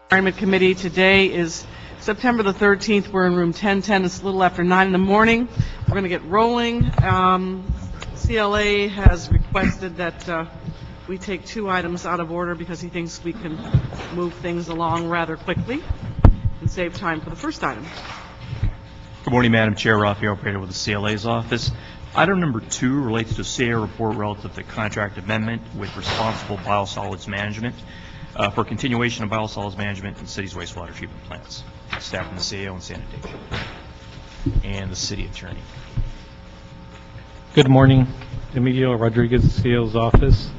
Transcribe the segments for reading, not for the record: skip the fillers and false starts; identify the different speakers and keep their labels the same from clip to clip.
Speaker 1: Environment Committee. Today is September the 13th. We're in room 1010. It's a little after 9 in the morning. We're going to get rolling. CLA has requested that we take two items out of order because he thinks we can move things along rather quickly and save time for the first item.
Speaker 2: Good morning, Madam Chair. Raphael Prater with the CLA's office. Item number 2 relates to a CA report relative to contract amendment with responsible biosolids management for continuation of biosolids management in the city's wastewater treatment plants. Staff from the CAO and sanitation and the city attorney.
Speaker 3: Good morning. Emilio Rodriguez, CAO's office.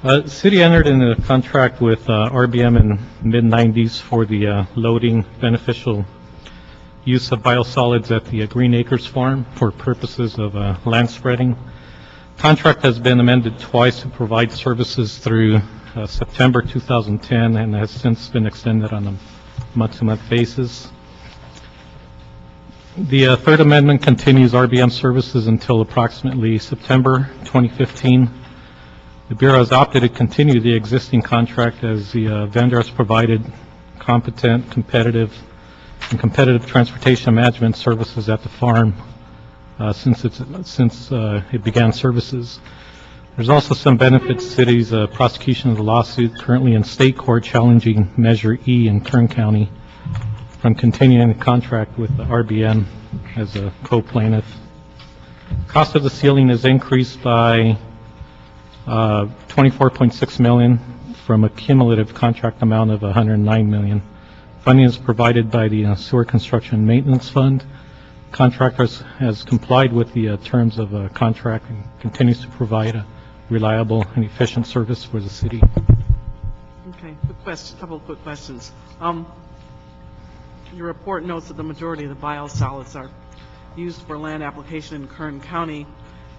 Speaker 3: The city entered into a contract with RBM in mid-90s for the loading beneficial use of biosolids at the Green Acres Farm for purposes of land spreading. Contract has been amended twice to provide services through September 2010 and has since been extended on a month-to-month basis. The third amendment continues RBM services until approximately September 2015. The Bureau has opted to continue the existing contract as the vendor has provided competent, competitive transportation management services at the farm since it began services. There's also some benefits to the city's prosecution of the lawsuit currently in state court challenging Measure E in Kern County from continuing the contract with the RBM as a co-plaintiff. Cost of the ceiling is increased by $24.6 million from a cumulative contract amount of $109 million. Funding is provided by the Sewer Construction Maintenance Fund. Contractor has complied with the terms of a contract and continues to provide a reliable and efficient service for the city.
Speaker 1: Okay, couple of quick questions. Your report notes that the majority of the biosolids are used for land application in Kern County,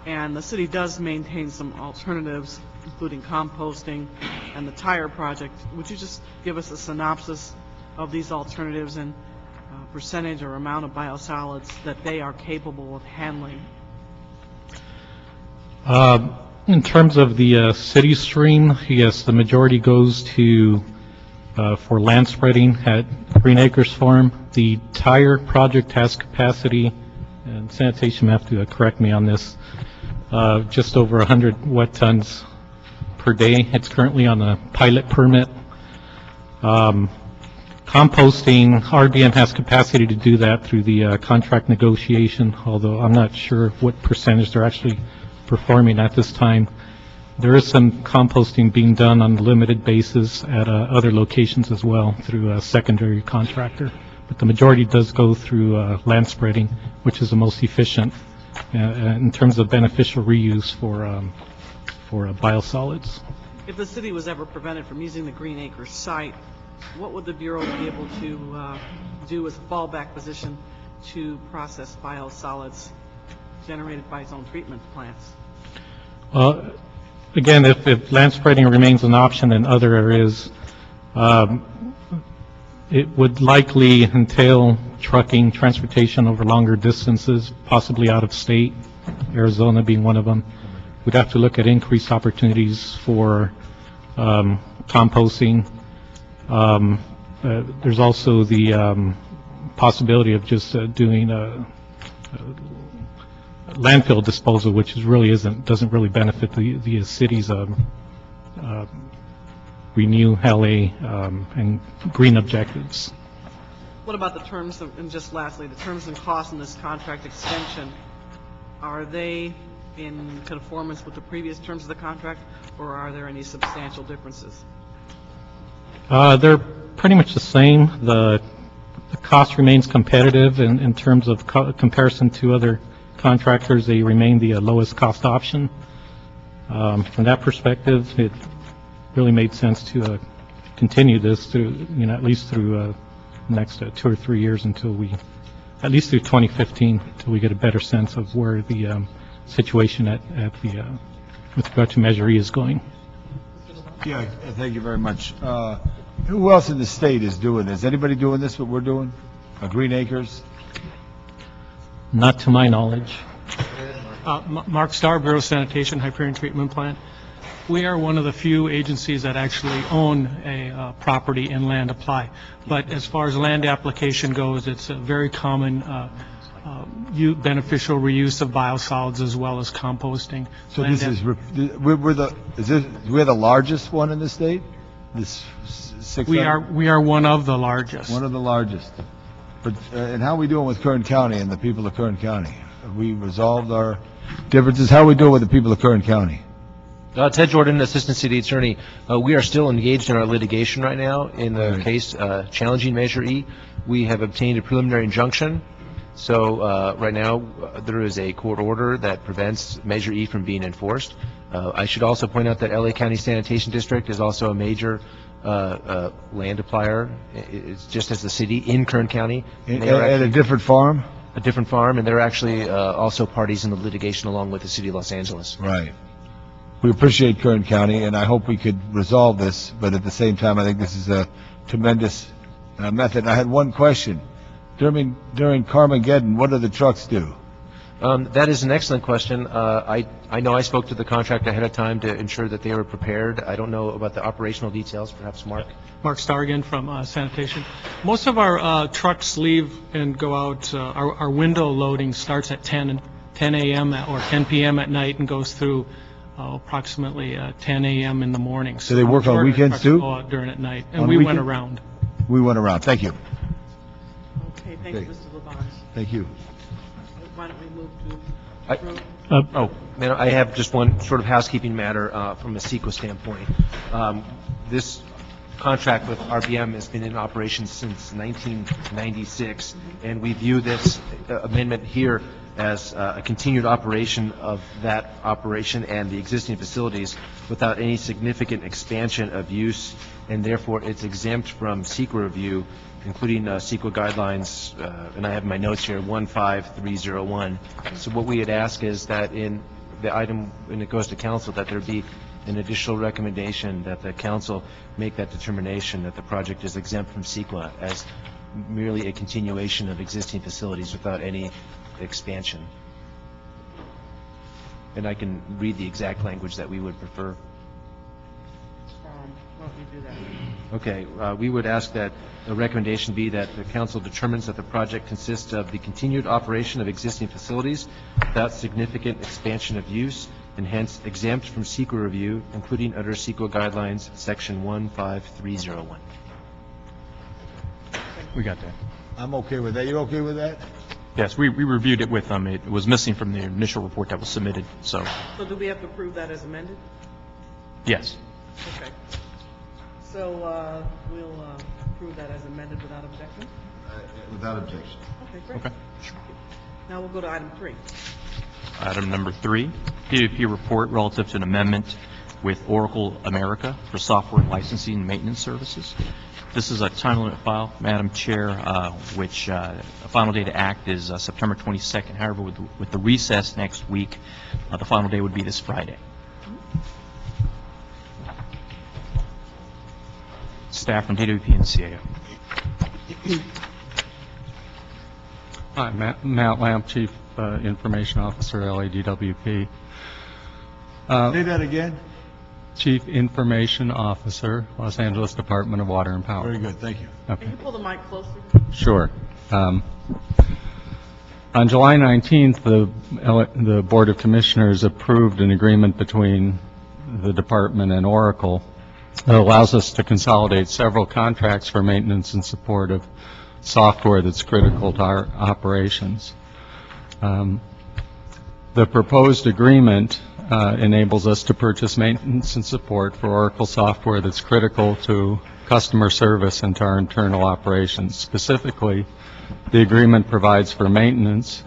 Speaker 1: and the city does maintain some alternatives, including composting and the tire project. Would you just give us a synopsis of these alternatives and percentage or amount of biosolids that they are capable of handling?
Speaker 3: In terms of the city stream, yes, the majority goes to for land spreading at Green Acres Farm. The tire project has capacity, and sanitation may have to correct me on this, just over 100 wet tons per day. It's currently on a pilot permit. Composting, RBM has capacity to do that through the contract negotiation, although I'm not sure what percentage they're actually performing at this time. There is some composting being done on a limited basis at other locations as well through a secondary contractor, but the majority does go through land spreading, which is the most efficient in terms of beneficial reuse for biosolids.
Speaker 1: If the city was ever prevented from using the Green Acres site, what would the Bureau be able to do as a fallback position to process biosolids generated by its own treatment plants?
Speaker 3: Again, if land spreading remains an option in other areas, it would likely entail trucking, transportation over longer distances, possibly out of state, Arizona being one of them. We'd have to look at increased opportunities for composting. There's also the possibility of just doing landfill disposal, which doesn't really benefit the city's Renew LA and green objectives.
Speaker 1: What about the terms of, and just lastly, the terms and costs in this contract extension? Are they in conformance with the previous terms of the contract, or are there any substantial differences?
Speaker 3: They're pretty much the same. The cost remains competitive in terms of comparison to other contractors. They remain the lowest cost option. From that perspective, it really made sense to continue this through, at least through the next 2 or 3 years until at least through 2015, until we get a better sense of where the situation with regard to Measure E is going.
Speaker 4: Yeah, thank you very much. Who else in the state is doing this? Anybody doing this, what we're doing? Green Acres?
Speaker 3: Not to my knowledge.
Speaker 5: Mark Starr, Bureau of Sanitation, Hyperion Treatment Plant.
Speaker 3: We are one of the few agencies that actually own a property in land apply. But as far as land application goes, it's a very common beneficial reuse of biosolids as well as composting.
Speaker 4: So this is, we're the largest one in the state? This 600?
Speaker 3: We are one of the largest.
Speaker 4: One of the largest. But, and how are we doing with Kern County and the people of Kern County? Have we resolved our differences? How are we doing with the people of Kern County?
Speaker 5: Ted Jordan, Assistant City Attorney. We are still engaged in our litigation right now in the case challenging Measure E. We have obtained a preliminary injunction. So right now there is a court order that prevents Measure E from being enforced. I should also point out that LA County Sanitation District is also a major land applier. It's just as the city in Kern County.
Speaker 4: At a different farm?
Speaker 5: A different farm, and they're actually also parties in the litigation along with the city of Los Angeles.
Speaker 4: Right. We appreciate Kern County, and I hope we could resolve this, but at the same time, I think this is a tremendous method. I had one question. During Carmageddon, what do the trucks do?
Speaker 5: That is an excellent question. I know I spoke to the contractor ahead of time to ensure that they were prepared. I don't know about the operational details. Perhaps Mark?
Speaker 3: Mark Stargan from Sanitation. Most of our trucks leave and go out. Our window loading starts at 10 a.m. or 10 p.m. at night and goes through approximately 10 a.m. in the morning.
Speaker 4: So they work on weekends too?
Speaker 3: Go out during at night, and
Speaker 4: On
Speaker 3: we
Speaker 4: weekend?
Speaker 3: went around.
Speaker 4: We went around. Thank you.
Speaker 1: Okay, thank you, Mr. Labange.
Speaker 4: Thank you.
Speaker 1: Why don't we move to
Speaker 5: I-
Speaker 1: approve?
Speaker 5: Man, I have just one sort of housekeeping matter from a CEQA standpoint. This contract with RBM has been in operation since 1996, and we view this amendment here as a continued operation of that operation and the existing facilities without any significant expansion of use, and therefore it's exempt from CEQA review, including CEQA guidelines, and I have in my notes here 15301. So what we had asked is that in the item, when it goes to council, that there be an additional recommendation that the council make that determination that the project is exempt from CEQA as merely a continuation of existing facilities without any expansion. And I can read the exact language that we would prefer.
Speaker 1: Why don't we do that?
Speaker 5: Okay, we would ask that the recommendation be that the council determines that the project consists of the continued operation of existing facilities without significant expansion of use, and hence exempt from CEQA review, including under CEQA guidelines, section 15301.
Speaker 2: We got that.
Speaker 4: I'm okay with that. You okay with that?
Speaker 2: Yes, we reviewed it with them. It was missing from the initial report that was submitted, so,
Speaker 1: So do we have to approve that as amended?
Speaker 2: yes.
Speaker 1: Okay. So we'll approve that as amended without objection?
Speaker 4: Without objection.
Speaker 1: Okay, great.
Speaker 2: Okay.
Speaker 1: Now we'll go to item 3.
Speaker 2: Item number 3, PWP report relative to an amendment with Oracle America for software licensing and maintenance services. This is a time limit file, Madam Chair, which a final day to act is September 22nd. However, with the recess next week, the final day would be this Friday. Staff from DWP and CAO.
Speaker 3: Hi, Matt Lamp, Chief Information Officer, LADWP.
Speaker 4: Say that again?
Speaker 3: Chief Information Officer, Los Angeles Department of Water and Power.
Speaker 4: Very good, thank you.
Speaker 1: Can you pull the mic closer?
Speaker 3: Sure. On July 19th, the Board of Commissioners approved an agreement between the department and Oracle that allows us to consolidate several contracts for maintenance and support of software that's critical to our operations. The proposed agreement enables us to purchase maintenance and support for Oracle software that's critical to customer service and to our internal operations. Specifically, the agreement provides for maintenance,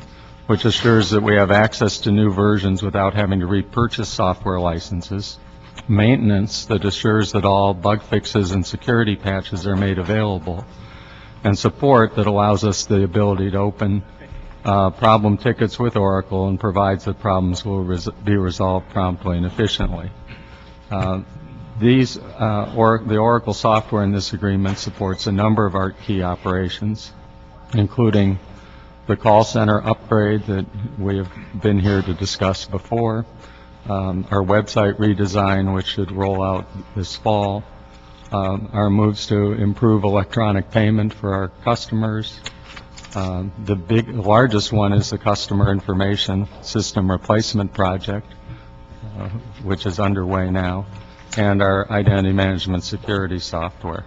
Speaker 3: which assures that we have access to new versions without having to repurchase software licenses, maintenance that assures that all bug fixes and security patches are made available, and support that allows us the ability to open problem tickets with Oracle and provides that problems will be resolved promptly and efficiently. The Oracle software in this agreement supports a number of our key operations, including the call center upgrade that we have been here to discuss before,
Speaker 6: our website redesign, which should roll out this fall, our moves to improve electronic payment for our customers. The largest one is the customer information system replacement project, which is underway now, and our identity management security software.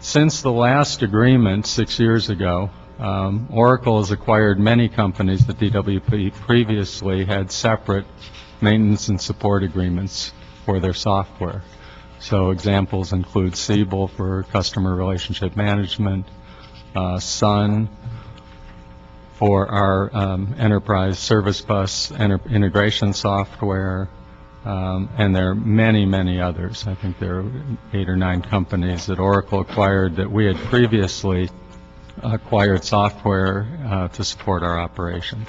Speaker 6: Since the last agreement 6 years ago, Oracle has acquired many companies that DWP previously had separate maintenance and support agreements for their software. So examples include Siebel for customer relationship management, Sun for our enterprise service bus integration software, and there are many, many others. I think there are 8 or 9 companies that Oracle acquired that we had previously acquired software to support our operations.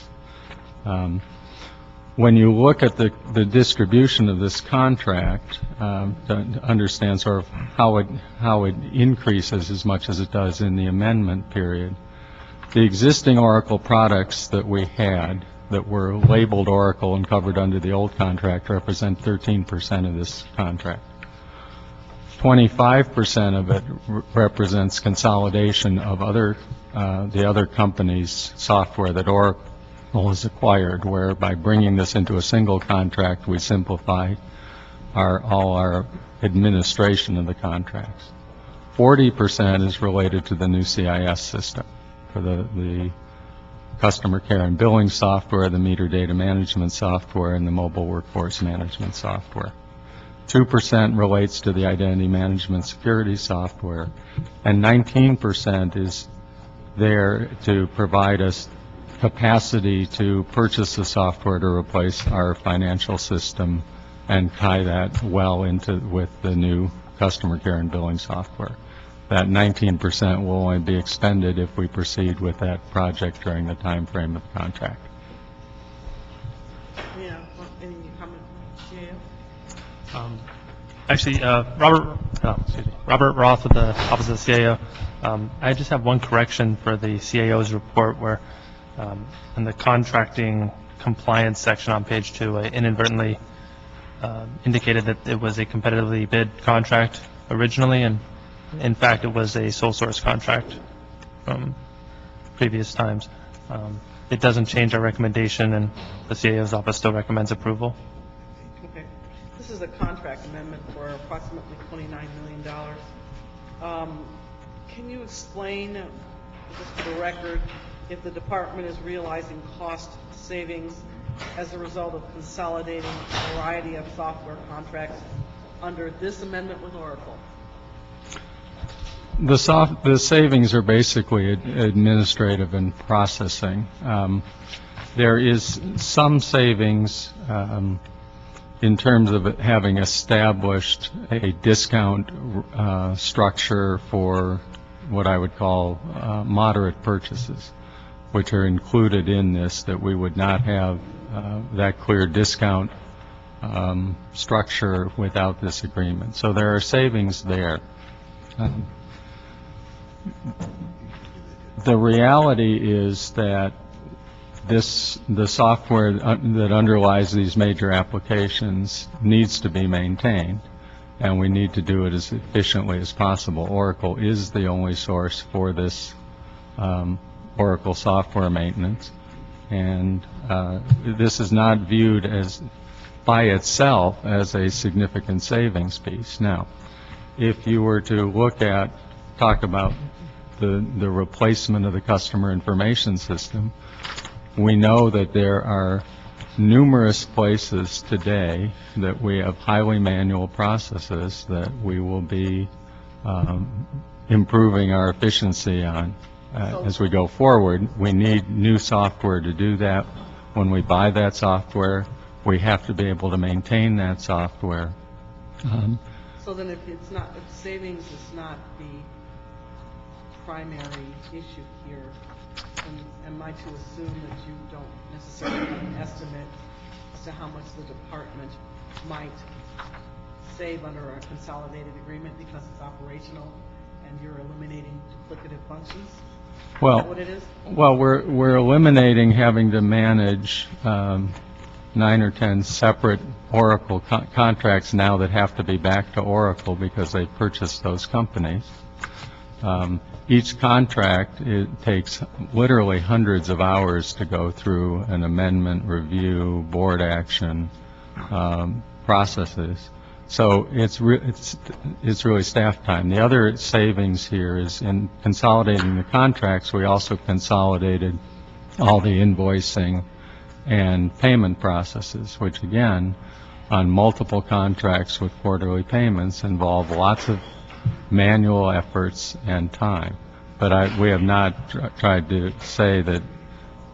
Speaker 6: When you look at the distribution of this contract, to understand sort of how it increases as much as it does in the amendment period, the existing Oracle products that we had that were labeled Oracle and covered under the old contract represent 13% of this contract. 25% of it represents consolidation of the other companies' software that Oracle has acquired, where by bringing this into a single contract, we simplify all our administration of the contracts. 40% is related to the new CIS system for the customer care and billing software, the meter data management software, and the mobile workforce management software. 2% relates to the identity management security software, and 19% is there to provide us capacity to purchase the software to replace our financial system and tie that well with the new customer care and billing software. That 19% will only be expended if we proceed with that project during the time frame of the contract.
Speaker 1: Yeah, any comment from CAO?
Speaker 7: Actually, Robert Roth with the Office of the CAO. I just have one correction for the CAO's report where in the contracting compliance section on page 2, I inadvertently indicated that it was a competitively bid contract originally, and in fact it was a sole source contract from previous times. It doesn't change our recommendation, and the CAO's office still recommends approval.
Speaker 1: Okay. This is a contract amendment for approximately $29 million. Can you explain, just for the record, if the department is realizing cost savings as a result of consolidating a variety of software contracts under this amendment with Oracle?
Speaker 6: The savings are basically administrative and processing. There is some savings in terms of having established a discount structure for what I would call moderate purchases, which are included in this, that we would not have that clear discount structure without this agreement. So there are savings there. The reality is that the software that underlies these major applications needs to be maintained, and we need to do it as efficiently as possible. Oracle is the only source for this Oracle software maintenance, and this is not viewed as by itself as a significant savings piece. Now, if you were to talk about the replacement of the customer information system, we know that there are numerous places today that we have highly manual processes that we will be improving our efficiency on as we go forward. We need new software to do that. When we buy that software, we have to be able to maintain that software.
Speaker 1: So then if savings is not the primary issue here, am I to assume that you don't necessarily have an estimate as to how much the department might save under a consolidated agreement because it's operational and you're eliminating duplicative functions?
Speaker 6: Well,
Speaker 1: What it is?
Speaker 6: well, we're eliminating having to manage 9 or 10 separate Oracle contracts now that have to be back to Oracle because they purchased those companies. Each contract, it takes literally hundreds of hours to go through an amendment, review, board action processes. So it's really staff time. The other savings here is in consolidating the contracts, we also consolidated all the invoicing and payment processes, which again, on multiple contracts with quarterly payments involve lots of manual efforts and time. But we have not tried to say that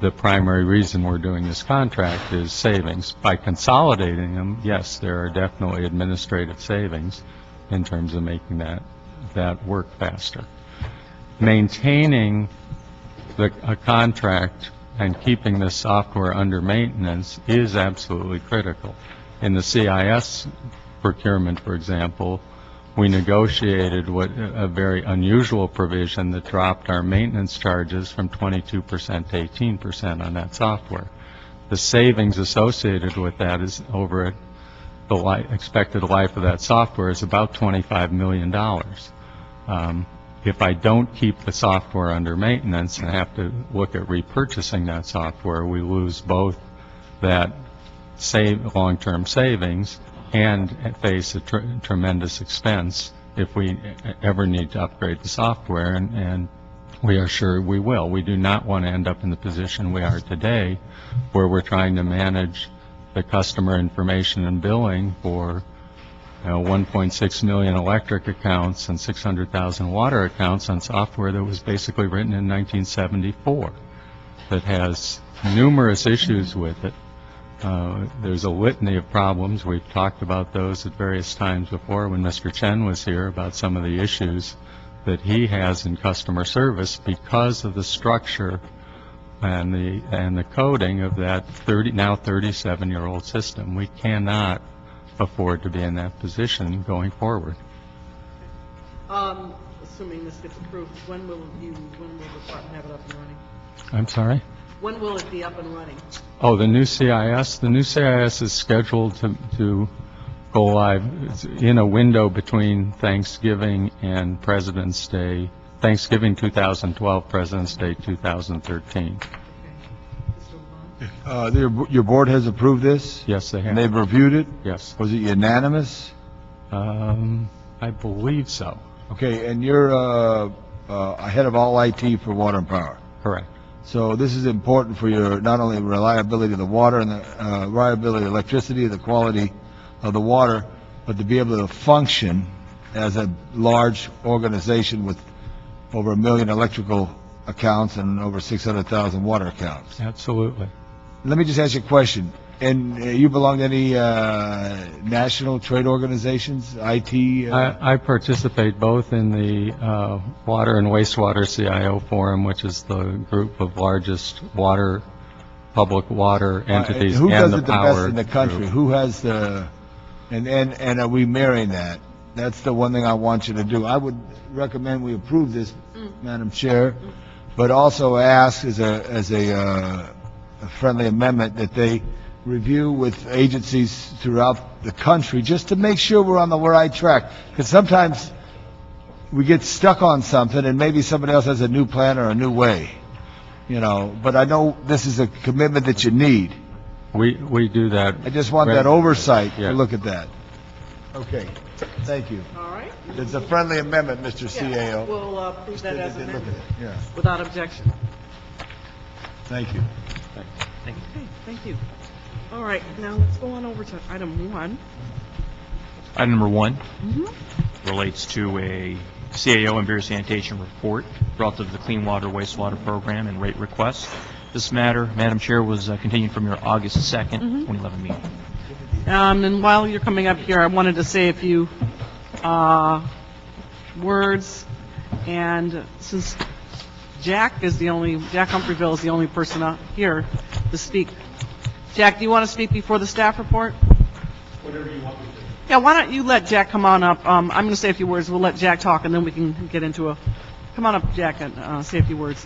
Speaker 6: the primary reason we're doing this contract is savings. By consolidating them, yes, there are definitely administrative savings in terms of making that work faster. Maintaining a contract and keeping the software under maintenance is absolutely critical. In the CIS procurement, for example, we negotiated a very unusual provision that dropped our maintenance charges from 22% to 18% on that software. The savings associated with that is over the expected life of that software is about $25 million. If I don't keep the software under maintenance and have to look at repurchasing that software, we lose both that long-term savings and face a tremendous expense if we ever need to upgrade the software, and we are sure we will. We do not want to end up in the position we are today, where we're trying to manage the customer information and billing for 1.6 million electric accounts and 600,000 water accounts on software that was basically written in 1974, that has numerous issues with it. There's a litany of problems. We've talked about those at various times before when Mr. Chen was here about some of the issues that he has in customer service because of the structure and the coding of that now 37-year-old system. We cannot afford to be in that position going forward.
Speaker 1: Assuming this gets approved, when will the department have it up and running?
Speaker 6: I'm sorry?
Speaker 1: When will it be up and running?
Speaker 6: Oh, the new CIS? The new CIS is scheduled to go live in a window between Thanksgiving and President's Day, Thanksgiving 2012, President's Day 2013.
Speaker 4: Your board has approved this?
Speaker 6: Yes, they have.
Speaker 4: And they've reviewed it?
Speaker 6: Yes.
Speaker 4: Was it unanimous?
Speaker 6: I believe so.
Speaker 4: Okay, and you're ahead of all IT for water and power.
Speaker 6: Correct.
Speaker 4: So this is important for your not only reliability of the water and the reliability of electricity, the quality of the water, but to be able to function as a large organization with over 1 million electrical accounts and over 600,000 water accounts.
Speaker 6: Absolutely.
Speaker 4: Let me just ask you a question. And you belong to any national trade organizations, IT?
Speaker 6: I participate both in the Water and Wastewater CIO Forum, which is the group of largest public water entities,
Speaker 4: who
Speaker 6: and
Speaker 4: does
Speaker 6: the
Speaker 4: it the
Speaker 6: power
Speaker 4: best in the country?
Speaker 6: group.
Speaker 4: Who has the, and are we mirroring that? That's the one thing I want you to do. I would recommend we approve this, Madam Chair, but also ask as a friendly amendment that they review with agencies throughout the country just to make sure we're on the right track. Because sometimes we get stuck on something and maybe somebody else has a new plan or a new way, But I know this is a commitment that you need.
Speaker 6: We do that.
Speaker 4: I just want that oversight
Speaker 6: Yeah.
Speaker 4: to look at that. Okay, thank you.
Speaker 1: All right.
Speaker 4: It's a friendly amendment, Mr.
Speaker 1: Yeah,
Speaker 4: CAO.
Speaker 1: we'll approve that as
Speaker 4: Look at
Speaker 1: amended,
Speaker 4: it, yeah.
Speaker 1: without objection.
Speaker 4: Thank you.
Speaker 1: Okay, thank you. All right, now let's go on over to item 1.
Speaker 2: Item number 1 relates to a CAO and Bureau of Sanitation report relative to the Clean Water Wastewater Program and rate request. This matter, Madam Chair, was continued from your August 2nd, 2011 meeting.
Speaker 1: And while you're coming up here, I wanted to say a few words. And since Jack Humphreyville is the only person out here to speak. Jack, do you want to speak before the staff report?
Speaker 8: Whatever you want me to.
Speaker 1: Yeah, why don't you let Jack come on up? I'm going to say a few words. We'll let Jack talk, and then we can get into come on up, Jack, and say a few words.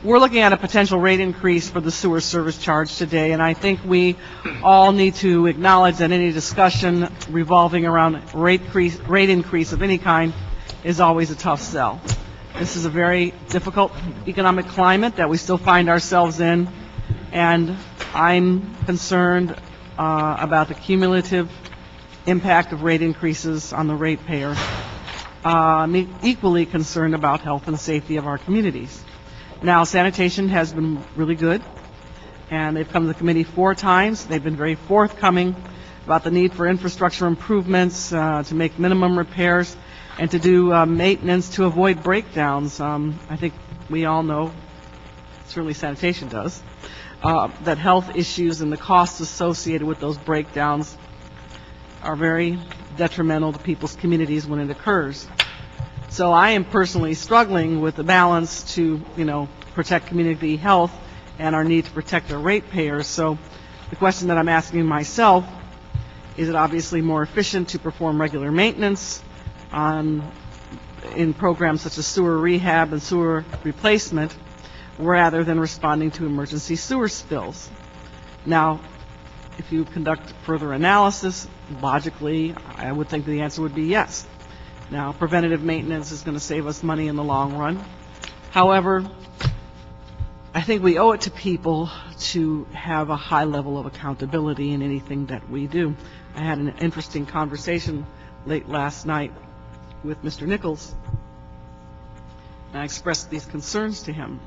Speaker 1: We're looking at a potential rate increase for the sewer service charge today, and I think we all need to acknowledge that any discussion revolving around rate increase of any kind is always a tough sell. This is a very difficult economic climate that we still find ourselves in, and I'm concerned about the cumulative impact of rate increases on the ratepayer. I'm equally concerned about health and safety of our communities. Now, sanitation has been really good, and they've come to the committee 4 times. They've been very forthcoming about the need for infrastructure improvements, to make minimum repairs, and to do maintenance to avoid breakdowns. I think we all know, certainly sanitation does, that health issues and the costs associated with those breakdowns are very detrimental to people's communities when it occurs. So I am personally struggling with the balance to, protect community health and our need to protect our ratepayers. So the question that I'm asking myself, is it obviously more efficient to perform regular maintenance in programs such as sewer rehab and sewer replacement rather than responding to emergency sewer spills? Now, if you conduct further analysis, logically, I would think the answer would be yes. Now, preventative maintenance is going to save us money in the long run. However, I think we owe it to people to have a high level of accountability in anything that we do. I had an interesting conversation late last night with Mr. Nichols, and I expressed these concerns to him.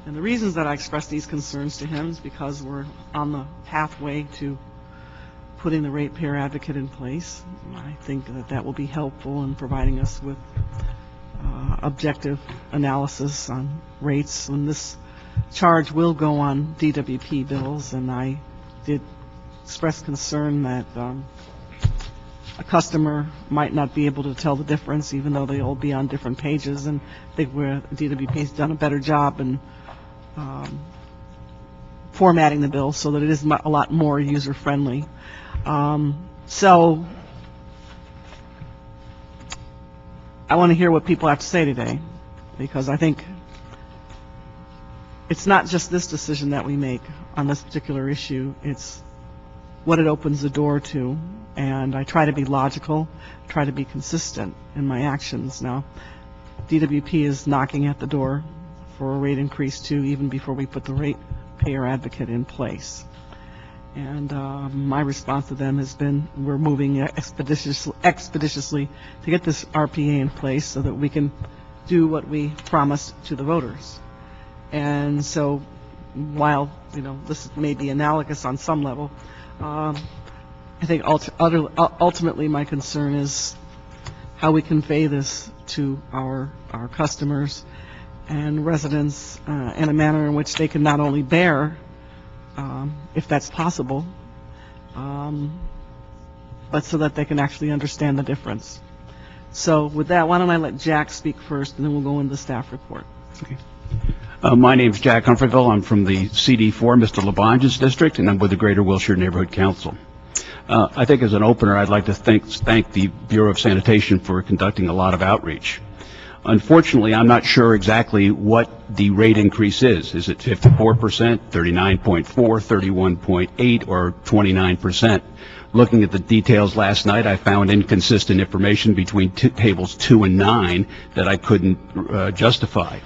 Speaker 1: And the reasons that I expressed these concerns to him is because we're on the pathway to putting the ratepayer advocate in place. I think that that will be helpful in providing us with objective analysis on rates. And this charge will go on DWP bills, and I did express concern that a customer might not be able to tell the difference, even though they all be on different pages. And I think DWP has done a better job in formatting the bill so that it is a lot more user-friendly. So I want to hear what people have to say today, because I think it's not just this decision that we make on this particular issue, it's what it opens the door to. And I try to be logical, try to be consistent in my actions. Now, DWP is knocking at the door for a rate increase too, even before we put the ratepayer advocate in place. And my response to them has been, we're moving expeditiously to get this RPA in place so that we can do what we promised to the voters. And so, while this may be analogous on some level, I think ultimately my concern is how we convey this to our customers and residents in a manner in which they can not only bear, if that's possible, but so that they can actually understand the difference. So with that, why don't I let Jack speak first, and then we'll go into the staff report.
Speaker 9: Okay. My name's Jack Humphreyville. I'm from the CD4, Mr. Labange's district, and I'm with the Greater Wilshire Neighborhood Council. I think as an opener, I'd like to thank the Bureau of Sanitation for conducting a lot of outreach. Unfortunately, I'm not sure exactly what the rate increase is. Is it 54%, 39.4, 31.8, or 29%? Looking at the details last night, I found inconsistent information between tables 2 and 9 that I couldn't justify.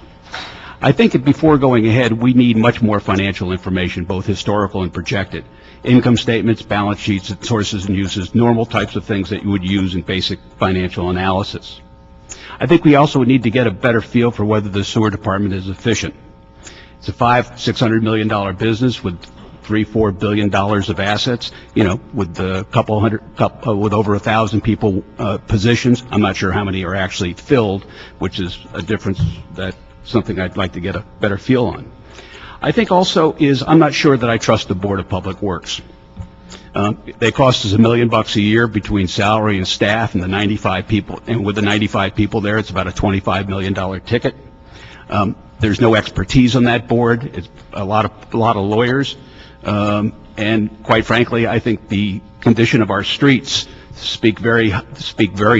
Speaker 9: I think that before going ahead, we need much more financial information, both historical and projected. Income statements, balance sheets, sources and uses, normal types of things that you would use in basic financial analysis. I think we also need to get a better feel for whether the sewer department is efficient. It's a $500-600 million business with $3-4 billion of assets, with with over 1,000 people positions. I'm not sure how many are actually filled, which is a difference something I'd like to get a better feel on. I think also I'm not sure that I trust the Board of Public Works. They cost us $1 million a year between salary and staff and the 95 people. And with the 95 people there, it's about a $25 million ticket. There's no expertise on that board. It's a lot of lawyers. And quite frankly, I think the condition of our streets speak very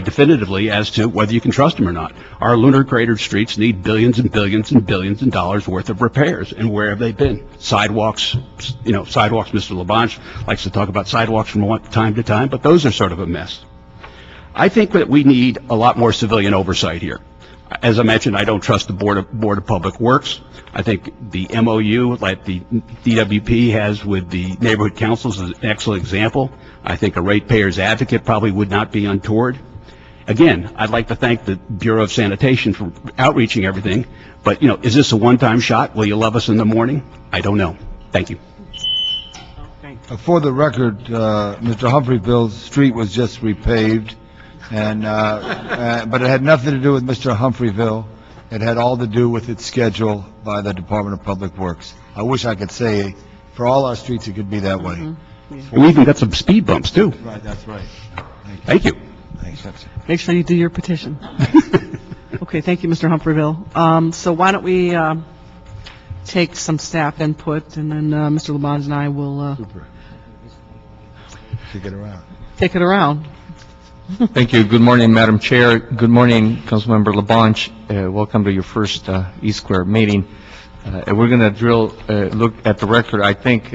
Speaker 9: definitively as to whether you can trust them or not. Our lunar cratered streets need billions and billions and billions of dollars worth of repairs, and where have they been? Sidewalks, sidewalks. Mr. Labange likes to talk about sidewalks from time to time, but those are sort of a mess. I think that we need a lot more civilian oversight here. As I mentioned, I don't trust the Board of Public Works. I think the MOU, like the DWP has with the neighborhood councils, is an excellent example. I think a ratepayer's advocate probably would not be untoward. Again, I'd like to thank the Bureau of Sanitation for outreaching everything, but, is this a one-time shot? Will you love us in the morning? I don't know. Thank you.
Speaker 1: Okay.
Speaker 4: For the record, Mr. Humphreyville's street was just repaved, and but it had nothing to do with Mr. Humphreyville. It had all to do with its schedule by the Department of Public Works. I wish I could say for all our streets it could be that way.
Speaker 9: We even got some speed bumps, too.
Speaker 4: Right, that's right.
Speaker 9: Thank you.
Speaker 4: Thanks.
Speaker 1: Make sure you do your petition. Okay, thank you, Mr. Humphreyville. So why don't we take some staff input, and then Mr. Labange and I will
Speaker 4: Super. Take it around.
Speaker 1: take it around.
Speaker 10: Thank you. Good morning, Madam Chair. Good morning, Councilmember Labange. Welcome to your first E-Square meeting. We're going to look at the record. I think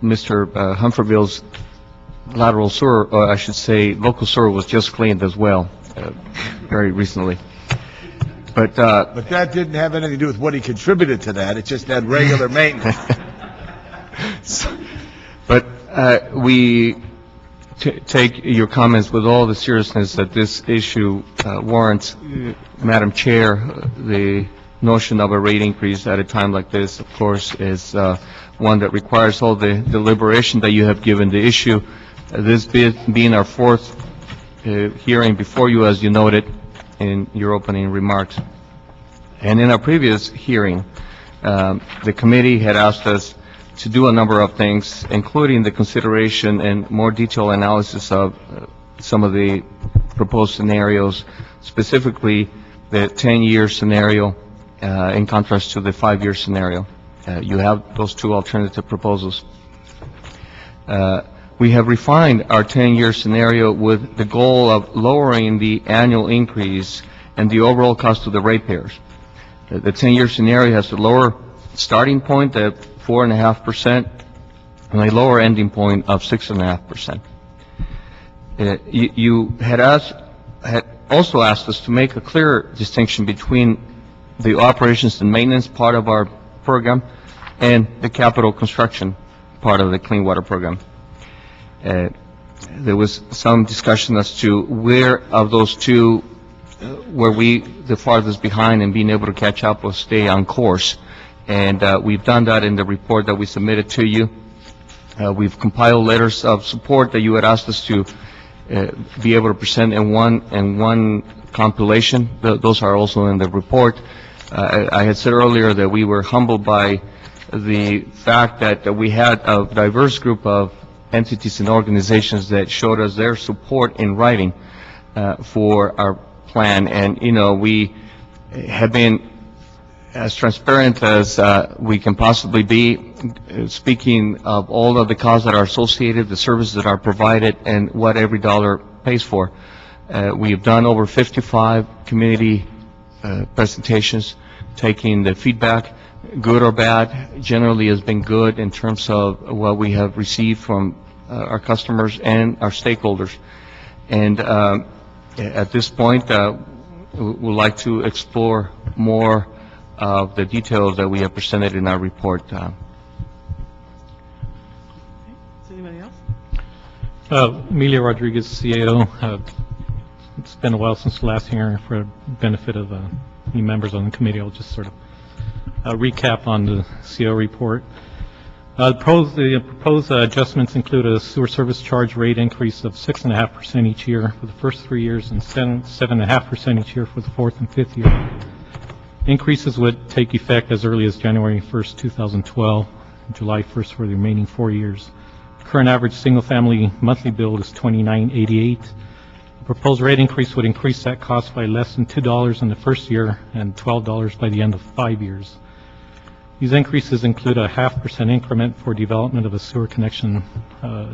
Speaker 10: Mr. Humphreyville's lateral sewer, or I should say local sewer, was just cleaned as well very recently. But
Speaker 4: that didn't have anything to do with what he contributed to that. It just had regular maintenance.
Speaker 10: But we take your comments with all the seriousness that this issue warrants. Madam Chair, the notion of a rate increase at a time like this, of course, is one that requires all the deliberation that you have given the issue. This being our fourth hearing before you, as you noted in your opening remarks. And in our previous hearing, the committee had asked us to do a number of things, including the consideration and more detailed analysis of some of the proposed scenarios, specifically the 10-year scenario in contrast to the 5-year scenario. You have those two alternative proposals. We have refined our 10-year scenario with the goal of lowering the annual increase and the overall cost to the ratepayers. The 10-year scenario has a lower starting point at 4.5% and a lower ending point of 6.5%. You had also asked us to make a clear distinction between the operations and maintenance part of our program and the capital construction part of the clean water program. There was some discussion as to where of those two were we the farthest behind and being able to catch up or stay on course. And we've done that in the report that we submitted to you. We've compiled letters of support that you had asked us to be able to present in one compilation. Those are also in the report. I had said earlier that we were humbled by the fact that we had a diverse group of entities and organizations that showed us their support in writing for our plan. And, we have been as transparent as we can possibly be, speaking of all of the costs that are associated, the services that are provided, and what every dollar pays for. We have done over 55 community presentations, taking the feedback, good or bad, generally has been good in terms of what we have received from our customers and our stakeholders. And at this point, we'd like to explore more of the details that we have presented in our report.
Speaker 1: Is anybody else?
Speaker 3: Emilio Rodriguez, CAO. It's been a while since the last hearing. For the benefit of any members on the committee, I'll just sort of recap on the CAO report. The proposed adjustments include a sewer service charge rate increase of 6.5% each year for the first 3 years and 7.5% each year for the fourth and fifth year. Increases would take effect as early as January 1st, 2012, and July 1st for the remaining 4 years. Current average single-family monthly bill is $29.88. The proposed rate increase would increase that cost by less than $2 in the first year and $12 by the end of 5 years. These increases include a 0.5% increment for development of a sewer connection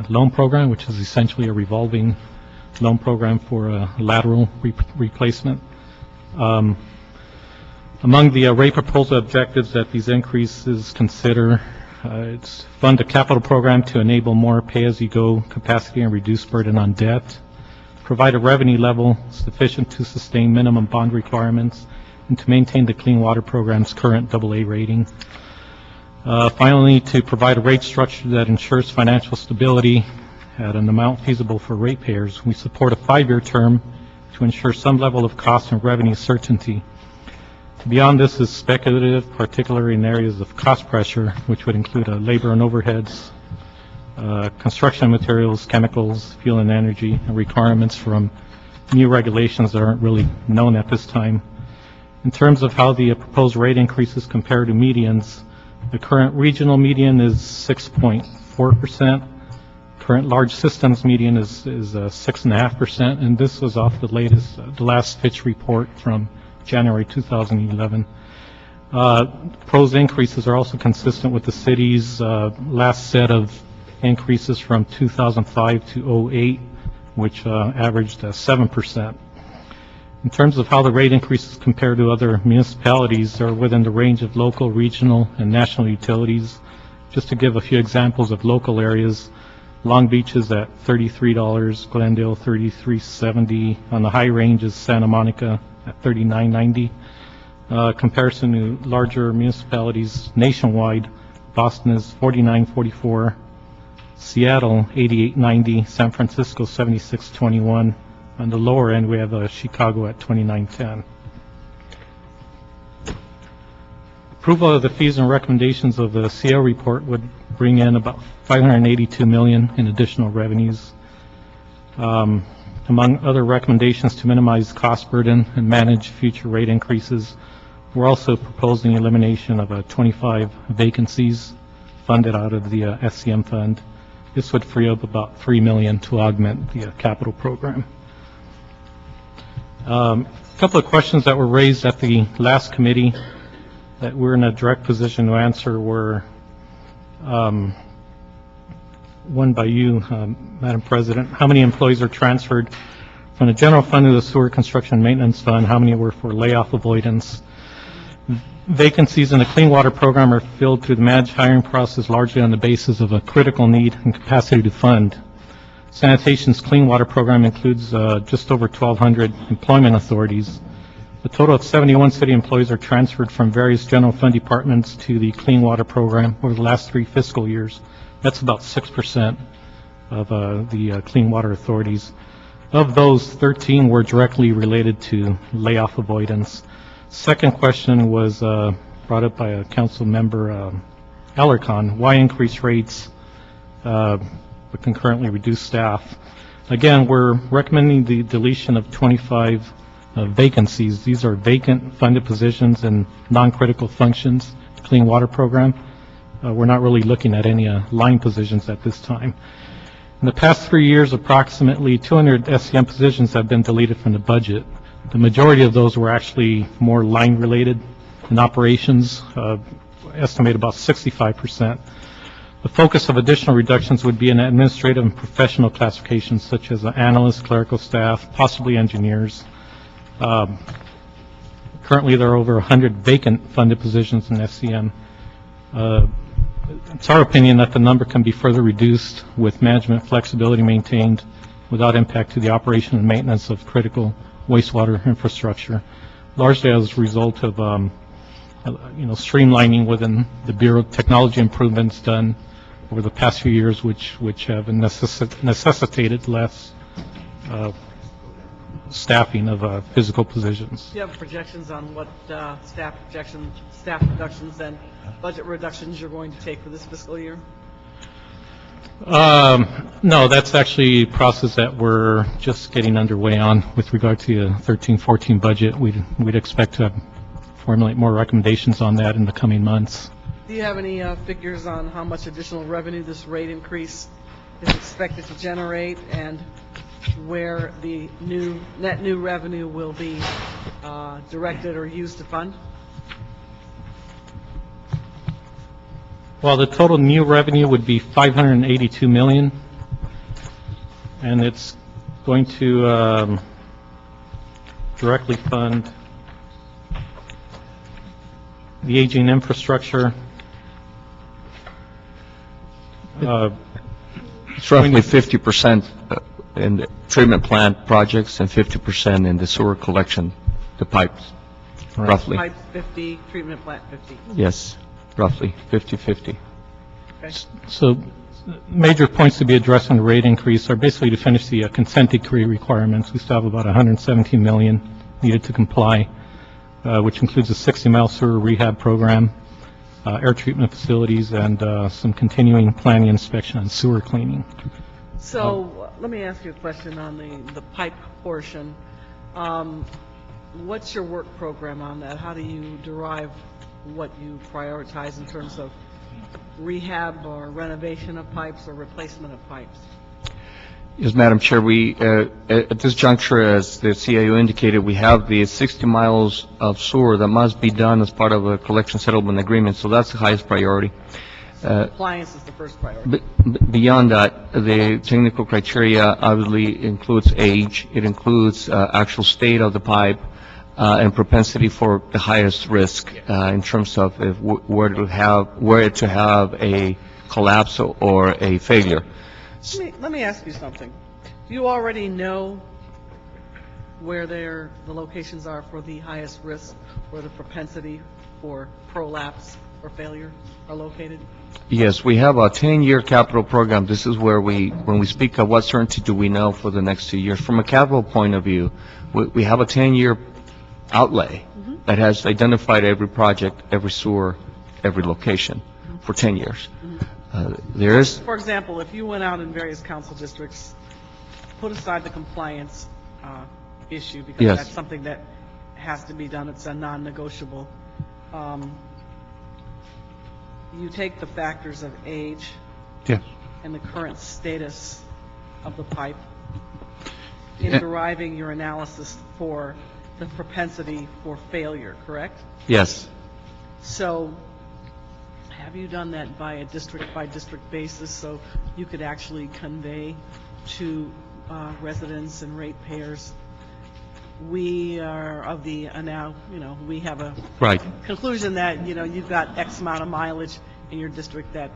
Speaker 3: loan program, which is essentially a revolving loan program for lateral replacement. Among the rate proposal objectives that these increases consider, it's fund a capital program to enable more pay-as-you-go capacity and reduce burden on debt, provide a revenue level sufficient to sustain minimum bond requirements, and to maintain the Clean Water Program's current AA rating. Finally, to provide a rate structure that ensures financial stability at an amount feasible for ratepayers. We support a 5-year term to ensure some level of cost and revenue certainty. Beyond this is speculative, particularly in areas of cost pressure, which would include labor and overheads, construction materials, chemicals, fuel and energy, and requirements from new regulations that aren't really known at this time. In terms of how the proposed rate increases compare to medians, the current regional median is 6.4%. Current large systems median is 6.5%, and this was off the last Fitch report from January 2011. Proposed increases are also consistent with the city's last set of increases from 2005 to 08, which averaged 7%. In terms of how the rate increases compare to other municipalities, they're within the range of local, regional, and national utilities. Just to give a few examples of local areas, Long Beach is at $33, Glendale $33.70. On the high range is Santa Monica at $39.90. Comparison to larger municipalities nationwide, Boston is $49.44, Seattle $88.90, San Francisco $76.21. On the lower end, we have Chicago at $29.10. Approval of the fees and recommendations of the CO report would bring in about $582 million in additional revenues. Among other recommendations to minimize cost burden and manage future rate increases, we're also proposing elimination of 25 vacancies funded out of the SCM fund. This would free up about $3 million to augment the capital program. A couple of questions that were raised at the last committee that we're in a direct position to answer were one by you, Madam President. How many employees are transferred from the general fund to the sewer construction maintenance fund? How many were for layoff avoidance? Vacancies in the clean water program are filled through the managed hiring process largely on the basis of a critical need and capacity to fund. Sanitation's clean water program includes just over 1,200 employment authorities. A total of 71 city employees are transferred from various general fund departments to the clean water program over the last 3 fiscal years. That's about 6% of the clean water authorities. Of those, 13 were directly related to layoff avoidance. Second question was brought up by a council member, Alarcon. Why increase rates but concurrently reduce staff? Again, we're recommending the deletion of 25 vacancies. These are vacant funded positions and non-critical functions, clean water program. We're not really looking at any line positions at this time. In the past 3 years, approximately 200 SCM positions have been deleted from the budget. The majority of those were actually more line related in operations, estimate about 65%. The focus of additional reductions would be in administrative and professional classifications such as analysts, clerical staff, possibly engineers. Currently, there are over 100 vacant funded positions in SCM. It's our opinion that the number can be further reduced with management flexibility maintained without impact to the operation and maintenance of critical wastewater infrastructure, largely as a result of streamlining within the Bureau of technology improvements done over the past few years, which have necessitated less staffing of physical positions.
Speaker 1: Do you have projections on what staff reductions and budget reductions you're going to take for this fiscal year?
Speaker 3: No, that's actually a process that we're just getting underway on with regard to the 13-14 budget. We'd expect to formulate more recommendations on that in the coming months.
Speaker 1: Do you have any figures on how much additional revenue this rate increase is expected to generate and where the net new revenue will be directed or used to fund?
Speaker 3: Well, the total new revenue would be $582 million, and it's going to directly fund the aging infrastructure.
Speaker 10: It's roughly 50% in the treatment plant projects and 50% in the sewer collection, the pipes, roughly.
Speaker 1: Pipe 50, treatment plant 50.
Speaker 10: Yes, roughly 50/50.
Speaker 1: Okay.
Speaker 3: So major points to be addressed in the rate increase are basically to finish the consent decree requirements. We still have about $117 million needed to comply, which includes a 60-mile sewer rehab program, air treatment facilities, and some continuing planning inspection and sewer cleaning.
Speaker 1: So let me ask you a question on the pipe portion. What's your work program on that? How do you derive what you prioritize in terms of rehab or renovation of pipes or replacement of pipes?
Speaker 10: Yes, Madam Chair, we, at this juncture, as the CIO indicated, we have the 60 miles of sewer that must be done as part of a collection settlement agreement, so that's the highest priority.
Speaker 1: Compliance is the first priority.
Speaker 10: Beyond that, the technical criteria obviously includes age, it includes actual state of the pipe, and propensity for the highest risk in terms of where to have a collapse or a failure.
Speaker 1: Let me ask you something. Do you already know where the locations are for the highest risk or the propensity for prolapse or failure are located?
Speaker 10: Yes, we have a 10-year capital program. This is where when we speak of what certainty do we know for the next 2 years, from a capital point of view, we have a 10-year outlay that has identified every project, every sewer, every location for 10 years. There is,
Speaker 1: for example, if you went out in various council districts, put aside the compliance issue, because
Speaker 10: Yes.
Speaker 1: that's something that has to be done, it's a non-negotiable. You take the factors of age
Speaker 9: Yes.
Speaker 1: and the current status of the pipe in deriving your analysis for the propensity for failure, correct?
Speaker 10: yes.
Speaker 1: So have you done that by a district-by-district basis so you could actually convey to residents and ratepayers, we are of the, now, we have a
Speaker 10: Right.
Speaker 1: conclusion that, you've got X amount of mileage in your district that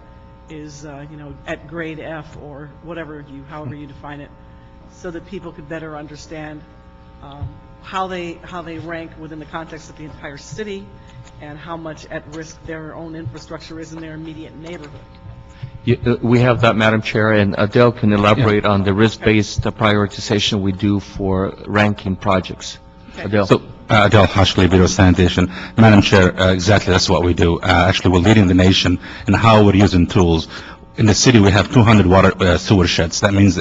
Speaker 1: is, at grade F or however you define it, so that people could better understand how they rank within the context of the entire city and how much at risk their own infrastructure is in their immediate neighborhood.
Speaker 10: We have that, Madam Chair, and Adele can elaborate on the risk-based prioritization we do for ranking projects.
Speaker 1: Okay.
Speaker 10: Adele.
Speaker 11: So, Adele Hashley, Bureau of Sanitation. Madam Chair, exactly that's what we do. Actually, we're leading the nation in how we're using tools. In the city, we have 200 water sewer sheds. That means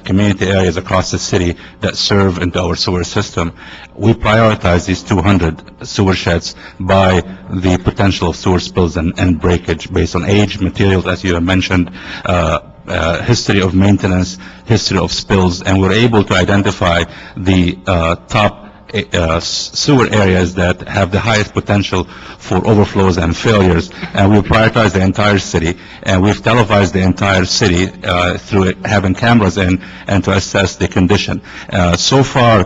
Speaker 11: community areas across the city that serve into our sewer system. We prioritize these 200 sewer sheds by the potential of sewer spills and breakage based on age, materials, as you have mentioned, history of maintenance, history of spills, and we're able to identify the top sewer areas that have the highest potential for overflows and failures, and we prioritize the entire city, and we've televised the entire city through having cameras in and to assess the condition. So far,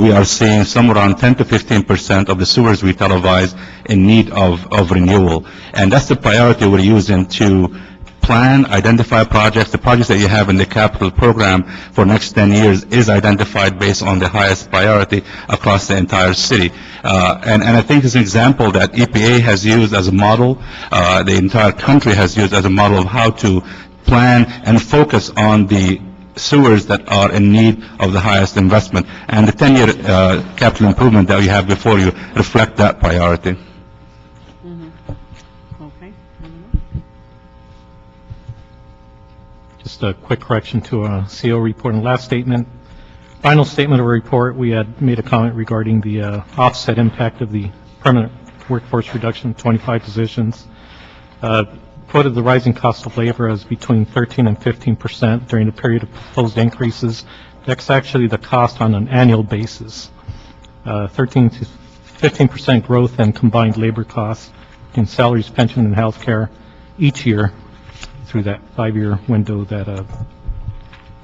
Speaker 11: we are seeing somewhere around 10 to 15% of the sewers we televise in need of renewal, and that's the priority we're using to plan, identify projects. The projects that you have in the capital program for next 10 years is identified based on the highest priority across the entire city. And I think it's an example that EPA has used as a model, the entire country has used as a model of how to plan and focus on the sewers that are in need of the highest investment. And the 10-year capital improvement that we have before you reflect that priority.
Speaker 1: Okay.
Speaker 3: Just a quick correction to a CO report. In the last statement, final statement of a report, we had made a comment regarding the offset impact of the permanent workforce reduction of 25 positions. Quoted the rising cost of labor as between 13 and 15% during the period of proposed increases. That's actually the cost on an annual basis. 13 to 15% growth in combined labor costs in salaries, pension, and health care each year through that 5-year window that a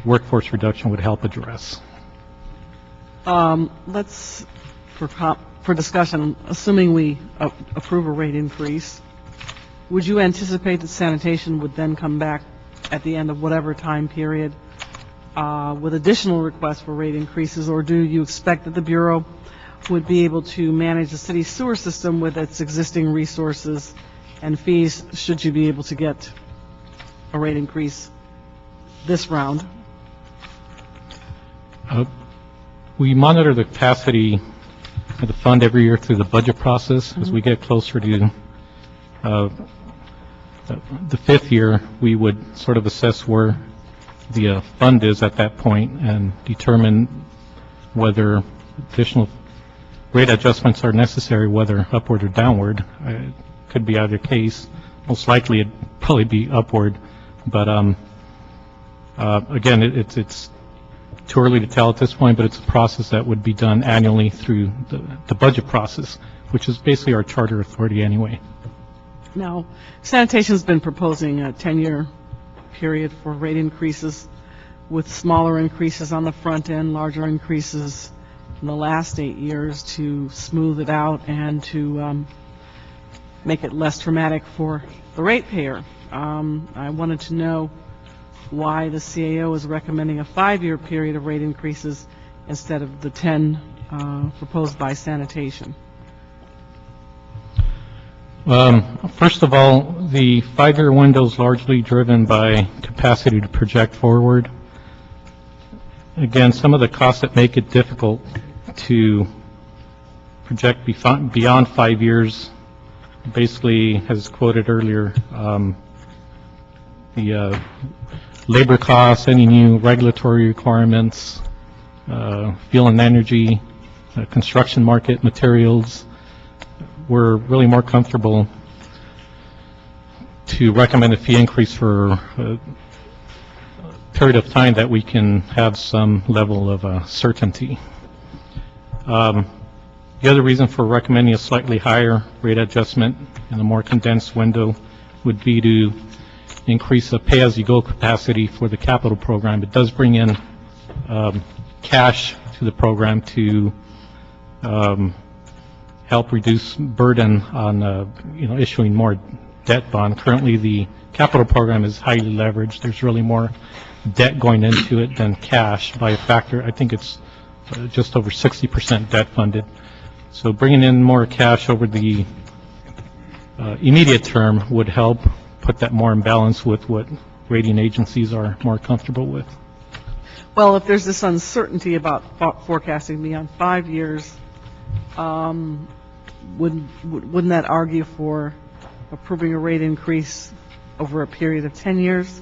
Speaker 3: workforce reduction would help address.
Speaker 1: Let's, for discussion, assuming we approve a rate increase, would you anticipate that sanitation would then come back at the end of whatever time period with additional requests for rate increases, or do you expect that the Bureau would be able to manage the city sewer system with its existing resources and fees should you be able to get a rate increase this round?
Speaker 3: We monitor the capacity of the fund every year through the budget process. As we get closer to the 5th year, we would sort of assess where the fund is at that point and determine whether additional rate adjustments are necessary, whether upward or downward. It could be either case. Most likely it'd probably be upward, but again, it's too early to tell at this point, but it's a process that would be done annually through the budget process, which is basically our charter authority anyway.
Speaker 1: Now, sanitation's been proposing a 10-year period for rate increases with smaller increases on the front end, larger increases in the last 8 years to smooth it out and to make it less traumatic for the ratepayer. I wanted to know why the CAO is recommending a 5-year period of rate increases instead of the 10 proposed by sanitation.
Speaker 3: First of all, the 5-year window is largely driven by capacity to project forward. Again, some of the costs that make it difficult to project beyond 5 years, basically, as quoted earlier, the labor costs, any new regulatory requirements, fuel and energy, construction market materials. We're really more comfortable to recommend a fee increase for a period of time that we can have some level of certainty. The other reason for recommending a slightly higher rate adjustment in a more condensed window would be to increase the pay-as-you-go capacity for the capital program. It does bring in cash to the program to help reduce burden on issuing more debt bond. Currently, the capital program is highly leveraged. There's really more debt going into it than cash by a factor. I think it's just over 60% debt funded. So bringing in more cash over the immediate term would help put that more in balance with what rating agencies are more comfortable with.
Speaker 1: Well, if there's this uncertainty about forecasting beyond 5 years, wouldn't that argue for approving a rate increase over a period of 10 years,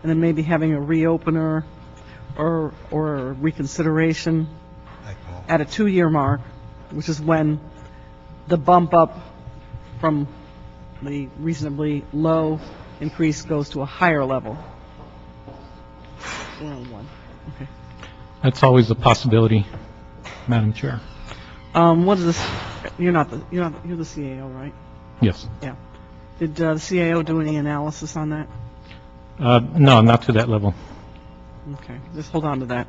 Speaker 1: and then maybe having a reopener or a reconsideration at a 2-year mark, which is when the bump up from the reasonably low increase goes to a higher level? Okay.
Speaker 3: That's always a possibility, Madam Chair.
Speaker 1: What is this? You're the CAO, right?
Speaker 3: Yes.
Speaker 1: Yeah. Did the CAO do any analysis on that?
Speaker 3: No, not to that level.
Speaker 1: Okay, just hold on to that.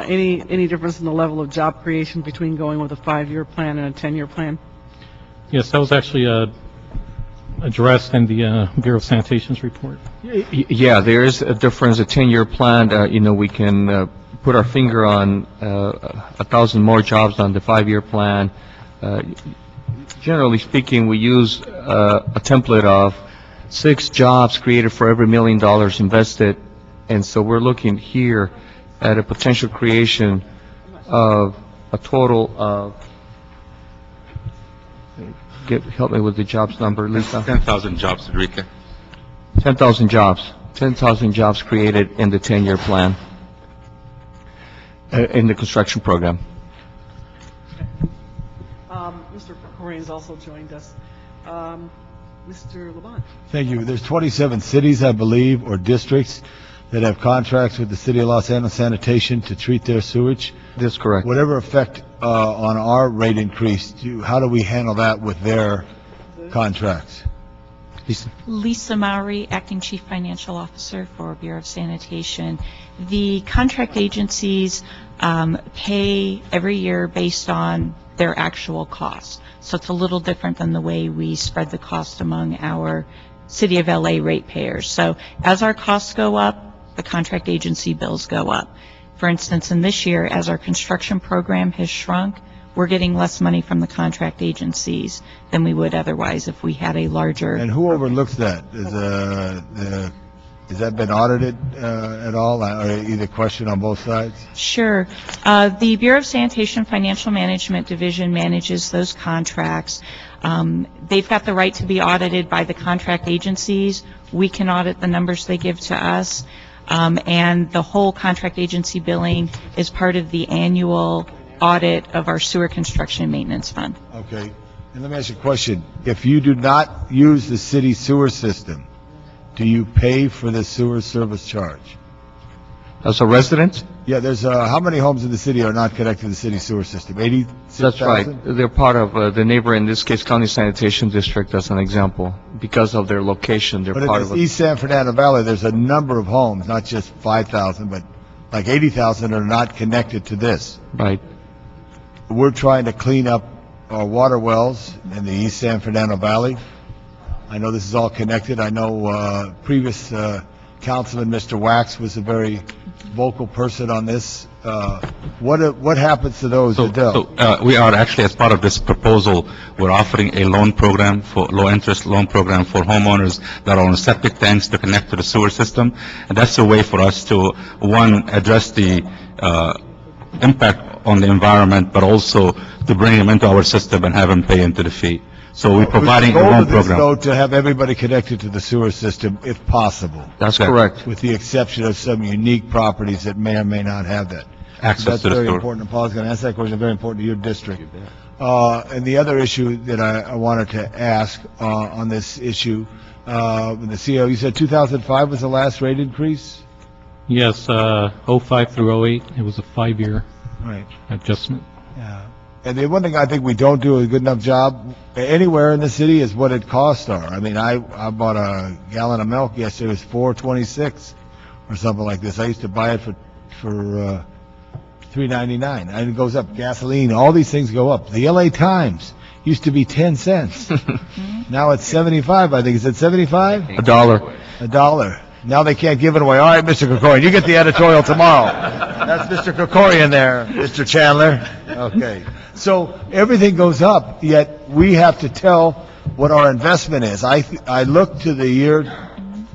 Speaker 1: Any difference in the level of job creation between going with a 5-year plan and a 10-year plan?
Speaker 3: Yes, that was actually addressed in the Bureau of Sanitation's report.
Speaker 10: Yeah, there is a difference. A 10-year plan, we can put our finger on 1,000 more jobs on the 5-year plan. Generally speaking, we use a template of 6 jobs created for every $1 million invested. And so we're looking here at a potential creation of a total of, help me with the jobs number, Lisa.
Speaker 11: 10,000 jobs, Enrique.
Speaker 10: 10,000 jobs. 10,000 jobs created in the 10-year plan, in the construction program.
Speaker 1: Mr. Corrines also joined us. Mr. Laban.
Speaker 4: Thank you. There's 27 cities, I believe, or districts that have contracts with the City of Los Angeles Sanitation to treat their sewage.
Speaker 10: That's correct.
Speaker 4: Whatever effect on our rate increase, how do we handle that with their contracts?
Speaker 12: Lisa Mowry, Acting Chief Financial Officer for Bureau of Sanitation. The contract agencies pay every year based on their actual costs. So it's a little different than the way we spread the cost among our City of LA ratepayers. So as our costs go up, the contract agency bills go up. For instance, in this year, as our construction program has shrunk, we're getting less money from the contract agencies than we would otherwise if we had a larger.
Speaker 4: And who overlooks that? Has that been audited at all, or either question on both sides?
Speaker 12: Sure. The Bureau of Sanitation Financial Management Division manages those contracts. They've got the right to be audited by the contract agencies. We can audit the numbers they give to us. And the whole contract agency billing is part of the annual audit of our sewer construction and maintenance fund.
Speaker 4: Okay. And let me ask you a question. If you do not use the city sewer system, do you pay for the sewer service charge?
Speaker 10: As a resident?
Speaker 4: Yeah, there's, how many homes in the city are not connected to the city sewer system? 86,000?
Speaker 10: That's right. They're part of the neighbor, in this case, County Sanitation District, as an example. Because of their location, they're
Speaker 4: But
Speaker 10: part
Speaker 4: in
Speaker 10: of
Speaker 4: the
Speaker 10: it.
Speaker 4: East San Fernando Valley, there's a number of homes, not just 5,000, but like 80,000 are not connected to this.
Speaker 10: Right.
Speaker 4: We're trying to clean up our water wells in the East San Fernando Valley. I know this is all connected. I know previous Councilman Mr. Wax was a very vocal person on this. What happens to those that don't?
Speaker 11: We are actually, as part of this proposal, we're offering a loan program for, low-interest loan program for homeowners that are on septic tanks to connect to the sewer system. And that's a way for us to, one, address the impact on the environment, but also to bring them into our system and have them pay into the fee. So we're providing a loan program.
Speaker 4: Though, to have everybody connected to the sewer system, if possible.
Speaker 10: That's correct.
Speaker 4: With the exception of some unique properties that may or may not have that.
Speaker 11: Access to the
Speaker 4: That's very
Speaker 11: sewer.
Speaker 4: important, and Paul's going to ask that question, very important to your district. And the other issue that I wanted to ask on this issue, the CEO, you said 2005 was the last rate increase?
Speaker 3: Yes, 05 through 08, it was a 5-year
Speaker 4: Right.
Speaker 3: adjustment.
Speaker 4: Yeah. And the one thing I think we don't do a good enough job anywhere in the city is what it costs are. I mean, I bought a gallon of milk yesterday, it was $4.26 or something like this. I used to buy it for $3.99, and it goes up. Gasoline, all these things go up. The LA Times used to be 10 cents. Now it's 75, I think. Is it 75?
Speaker 10: $1.
Speaker 4: $1. Now they can't give it away. All right, Mr. Krikorian, you get the editorial tomorrow. That's Mr. Krikorian there, Mr. Chandler. Okay. So everything goes up, yet we have to tell what our investment is. I look to the year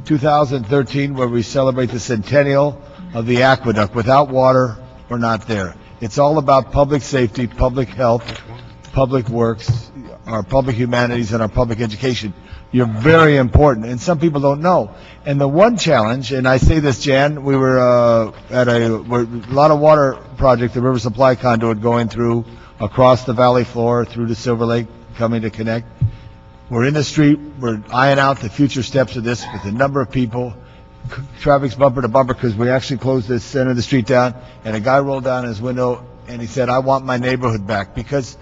Speaker 4: 2013 where we celebrate the centennial of the aqueduct. Without water, we're not there. It's all about public safety, public health, public works, our public humanities, and our public education. You're very important, and some people don't know. And the one challenge, and I say this, Jan, we were at a lot of water project, the river supply conduit going through across the valley floor, through to Silver Lake, coming to connect. We're in the street, we're eyeing out the future steps of this with a number of people. Traffic's bumper to bumper because we actually closed the center of the street down, and a guy rolled down his window and he said, I want my neighborhood back, because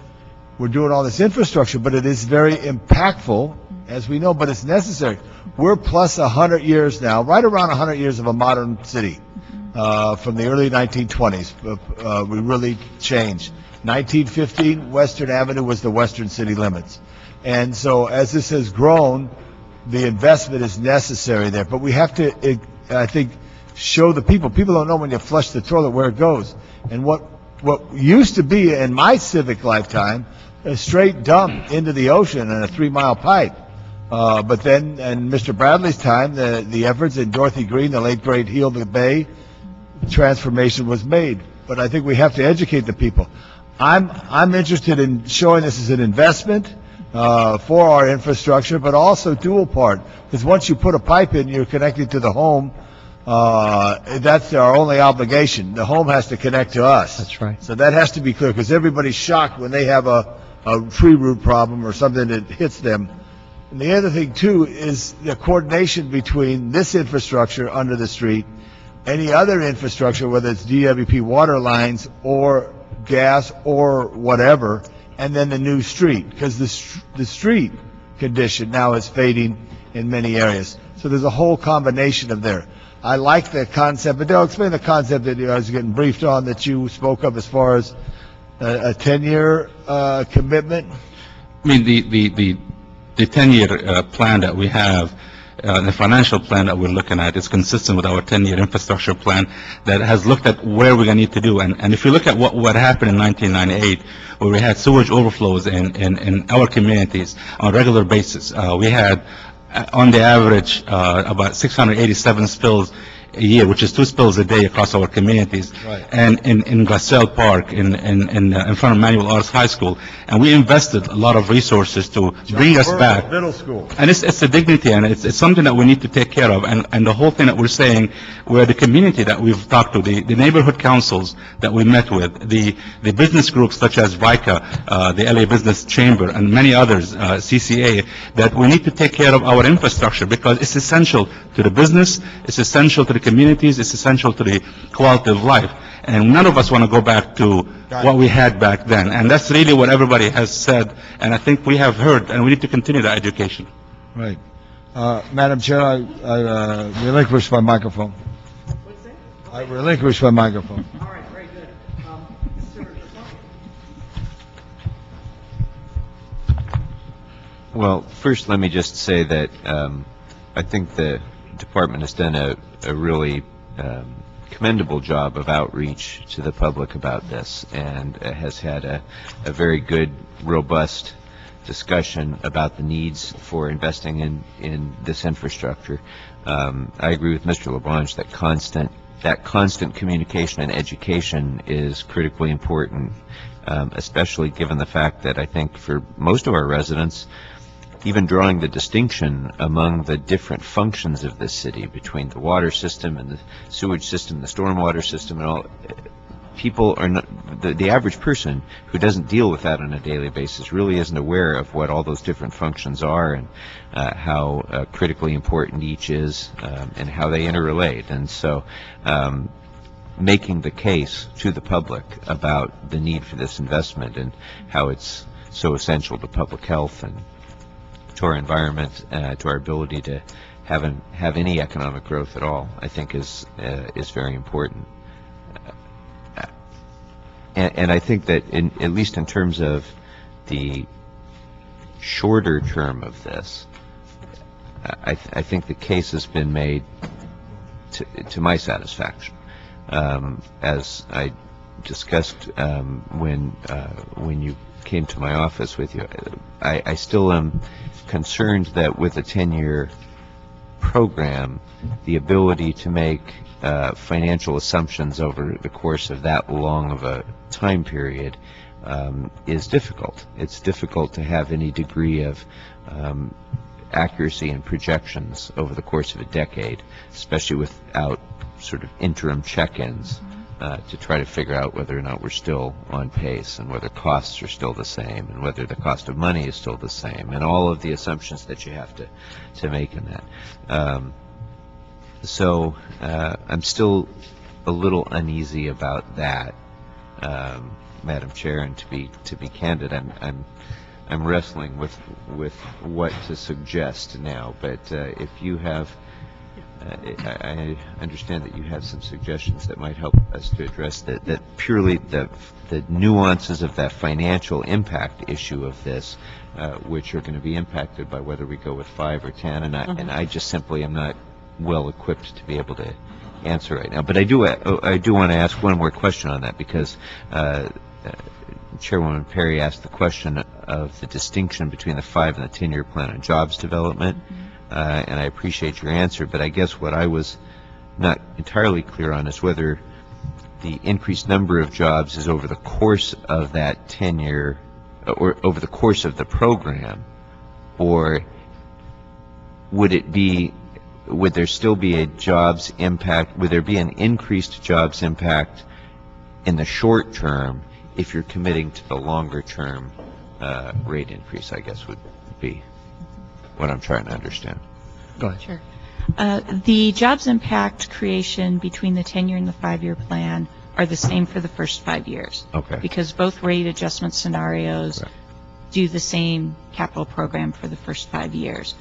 Speaker 4: we're doing all this infrastructure, but it is very impactful, as we know, but it's necessary. We're plus 100 years now, right around 100 years of a modern city, from the early 1920s. We really changed. 1915, Western Avenue was the western city limits. And so as this has grown, the investment is necessary there. But we have to, I think, show the people. People don't know when you flush the toilet where it goes. And what used to be, in my civic lifetime, a straight dump into the ocean and a 3-mile pipe. But then, in Mr. Bradley's time, the efforts in Dorothy Green, the late great Heal the Bay, transformation was made. But I think we have to educate the people. I'm interested in showing this as an investment for our infrastructure, but also dual part. Because once you put a pipe in, you're connected to the home. That's our only obligation. The home has to connect to us.
Speaker 10: That's right.
Speaker 4: So that has to be clear, because everybody's shocked when they have a tree root problem or something that hits them. And the other thing, too, is the coordination between this infrastructure under the street, any other infrastructure, whether it's DWP water lines or gas or whatever, and then the new street. Because the street condition now is fading in many areas. So there's a whole combination of there. I like the concept, but Dale, explain the concept that I was getting briefed on that you spoke of as far as a 10-year commitment.
Speaker 11: I mean, the 10-year plan that we have, the financial plan that we're looking at is consistent with our 10-year infrastructure plan that has looked at where we're going to need to do. And if you look at what happened in 1998, where we had sewage overflows in our communities on a regular basis, we had, on the average, about 687 spills a year, which is 2 spills a day across our communities.
Speaker 4: Right.
Speaker 11: And in Glassell Park, in front of Manuel Arts High School. And we invested a lot of resources to bring us back.
Speaker 4: Middle school.
Speaker 11: And it's a dignity, and it's something that we need to take care of. And the whole thing that we're saying, where the community that we've talked to, the neighborhood councils that we met with, the business groups such as VICA, the LA Business Chamber, and many others, CCA, that we need to take care of our infrastructure because it's essential to the business, it's essential to the communities, it's essential to the quality of life. And none of us want to go back to what we had back then. And that's really what everybody has said, and I think we have heard, and we need to continue that education.
Speaker 4: Right. Madam Chair, I relinquish my microphone.
Speaker 1: What's that?
Speaker 4: I relinquish my microphone.
Speaker 1: All right, very good. Mr. Lasant?
Speaker 13: Well, first, let me just say that I think the department has done a really commendable job of outreach to the public about this, and has had a very good, robust discussion about the needs for investing in this infrastructure. I agree with Mr. LaBlanche that constant communication and education is critically important, especially given the fact that I think for most of our residents, even drawing the distinction among the different functions of this city between the water system and the sewage system, the stormwater system, and all, people are not, the average person who doesn't deal with that on a daily basis really isn't aware of what all those different functions are and how critically important each is and how they interrelate. And so making the case to the public about the need for this investment and how it's so essential to public health and to our environment, to our ability to have any economic growth at all, I think is very important. And I think that at least in terms of the shorter term of this, I think the case has been made to my satisfaction. As I discussed when you came to my office with you, I still am concerned that with a 10-year program, the ability to make financial assumptions over the course of that long of a time period is difficult. It's difficult to have any degree of accuracy and projections over the course of a decade, especially without sort of interim check-ins to try to figure out whether or not we're still on pace and whether costs are still the same and whether the cost of money is still the same and all of the assumptions that you have to make in that. So I'm still a little uneasy about that, Madam Chair, and to be candid, I'm wrestling with what to suggest now. But if you have, I understand that you have some suggestions that might help us to address that purely the nuances of that financial impact issue of this, which are going to be impacted by whether we go with 5 or 10, and I just simply am not well equipped to be able to answer right now. But I do want to ask one more question on that, because Chairwoman Perry asked the question of the distinction between the 5 and the 10-year plan on jobs development, and I appreciate your answer, but I guess what I was not entirely clear on is whether the increased number of jobs is over the course of that 10-year, or over the course of the program, or would there still be a jobs impact, would there be an increased jobs impact in the short term if you're committing to the longer term rate increase, I guess would be what I'm trying to understand.
Speaker 4: Go ahead.
Speaker 12: Sure. The jobs impact creation between the 10-year and the 5-year plan are the same for the first 5 years.
Speaker 13: Okay.
Speaker 12: Because both rate adjustment scenarios do the same capital program for the first 5 years.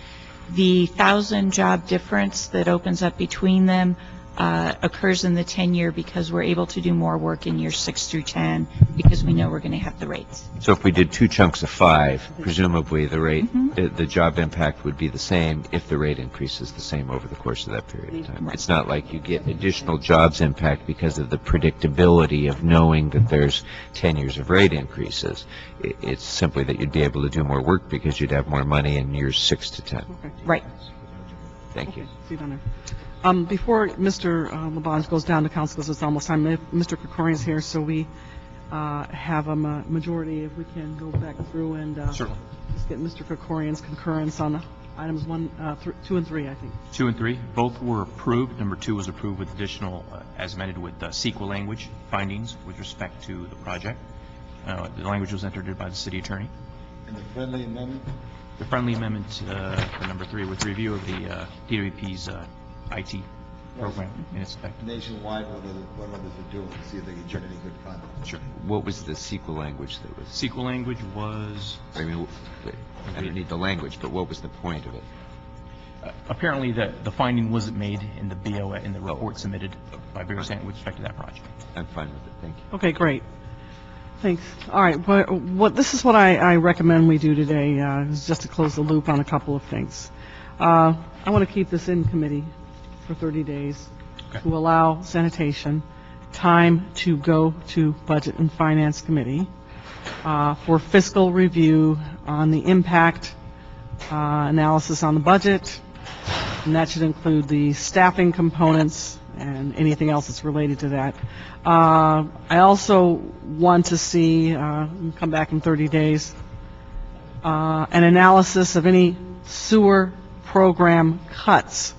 Speaker 12: The 1,000 job difference that opens up between them occurs in the 10-year because we're able to do more work in years 6 through 10 because we know we're going to have the rates.
Speaker 13: So if we did 2 chunks of 5, presumably the rate, the job impact would be the same if the rate increase is the same over the course of that period of time.
Speaker 12: Right.
Speaker 13: It's not like you get additional jobs impact because of the predictability of knowing that there's 10 years of rate increases. It's simply that you'd be able to do more work because you'd have more money in years 6 to 10.
Speaker 1: Okay.
Speaker 12: Right.
Speaker 13: Thank you.
Speaker 1: See you down there. Before Mr. Labange goes down to council, because it's almost time, Mr. Krikorian's here, so we have a majority, if we can go back through and
Speaker 2: Certainly.
Speaker 1: just get Mr. Krikorian's concurrence on items 2 and 3, I think.
Speaker 2: 2 and 3, both were approved. Number 2 was approved with additional, as amended with CEQA language findings with respect to the project. The language was entered by the city attorney.
Speaker 4: And the friendly amendment?
Speaker 2: The friendly amendment for number 3 with review of the DWP's IT program in its effect.
Speaker 4: Nationwide, what others are doing, to see if they can get any good content.
Speaker 2: Sure.
Speaker 13: What was the CEQA language that was?
Speaker 2: CEQA language was,
Speaker 13: I mean, I don't need the language, but what was the point of it?
Speaker 2: apparently the finding wasn't made in the BOA, in the report submitted by Bureau of Sanitation with respect to that project.
Speaker 13: I'm fine with it, thank you.
Speaker 1: Okay, great. Thanks. All right, this is what I recommend we do today, is just to close the loop on a couple of things. I want to keep this in committee for 30 days to allow sanitation time to go to Budget and Finance Committee for fiscal review on the impact analysis on the budget, and that should include the staffing components and anything else that's related to that. I also want to see, come back in 30 days, an analysis of any sewer program cuts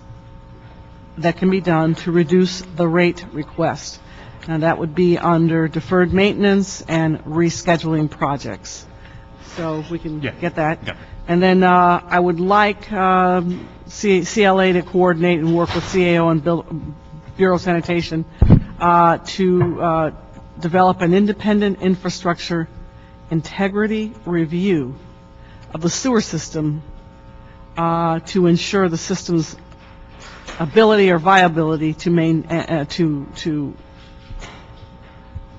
Speaker 1: that can be done to reduce the rate request. Now, that would be under deferred maintenance and rescheduling projects. So if we can get that.
Speaker 2: Yeah.
Speaker 1: And then I would like CLA to coordinate and work with CAO and Bureau of Sanitation to develop an independent infrastructure integrity review of the sewer system to ensure the system's ability or viability to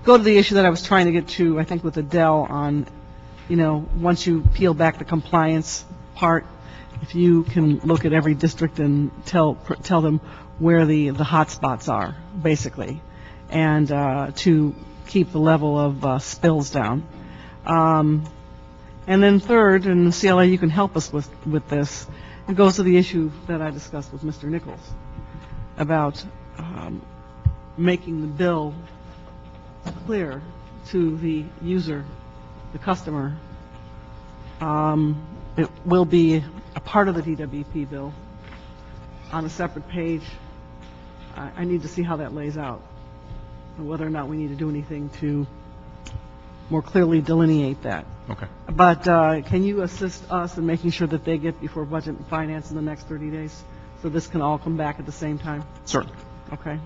Speaker 1: go to the issue that I was trying to get to, I think, with Adele on, once you peel back the compliance part, if you can look at every district and tell them where the hot spots are, basically, and to keep the level of spills down. And then third, and CLA, you can help us with this, it goes to the issue that I discussed with Mr. Nichols about making the bill clear to the user, the customer. It will be a part of the DWP bill on a separate page. I need to see how that lays out, and whether or not we need to do anything to more clearly delineate that.
Speaker 2: Okay.
Speaker 1: But can you assist us in making sure that they get before Budget and Finance in the next 30 days, so this can all come back at the same time?
Speaker 2: Certainly.
Speaker 1: Okay.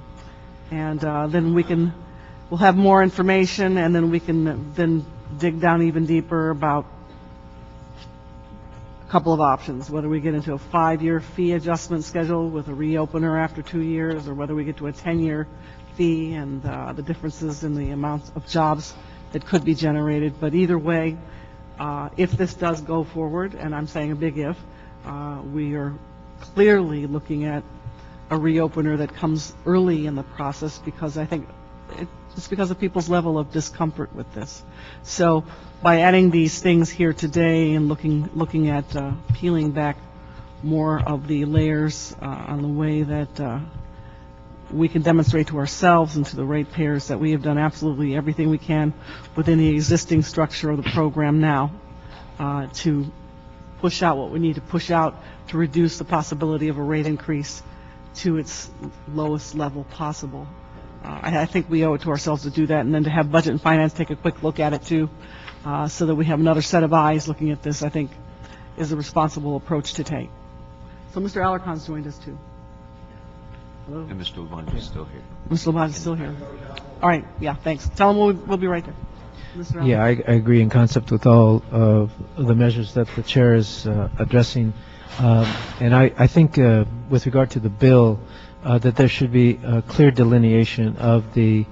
Speaker 1: And then we'll have more information, and then we can then dig down even deeper about a couple of options, whether we get into a 5-year fee adjustment schedule with a reopener after 2 years, or whether we get to a 10-year fee and the differences in the amounts of jobs that could be generated. But either way, if this does go forward, and I'm saying a big if, we are clearly looking at a reopener that comes early in the process, because I think it's because of people's level of discomfort with this. So by adding these things here today and looking at peeling back more of the layers on the way that we can demonstrate to ourselves and to the ratepayers that we have done absolutely everything we can within the existing structure of the program now to push out what we need to push out to reduce the possibility of a rate increase to its lowest level possible. I think we owe it to ourselves to do that, and then to have Budget and Finance take a quick look at it too, so that we have another set of eyes looking at this, I think, is a responsible approach to take. So Mr. Alarcon's joined us too. Hello.
Speaker 13: And Mr. Labange is still here.
Speaker 1: Mr. Labange is still here. All right, yeah, thanks. Tell him we'll be right there. Mr. Allen?
Speaker 14: Yeah, I agree in concept with all of the measures that the chair is addressing. And I think with regard to the bill, that there should be a clear delineation of the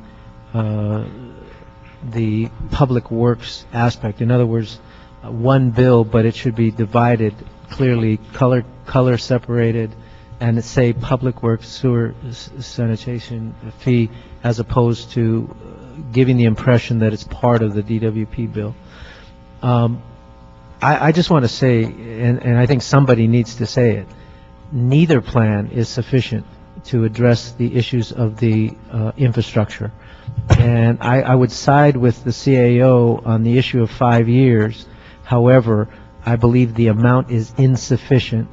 Speaker 14: public works aspect. In other words, one bill, but it should be divided clearly, color separated, and say public works sewer sanitation fee, as opposed to giving the impression that it's part of the DWP bill. I just want to say, and I think somebody needs to say it, neither plan is sufficient to address the issues of the infrastructure. And I would side with the CAO on the issue of 5 years. However, I believe the amount is insufficient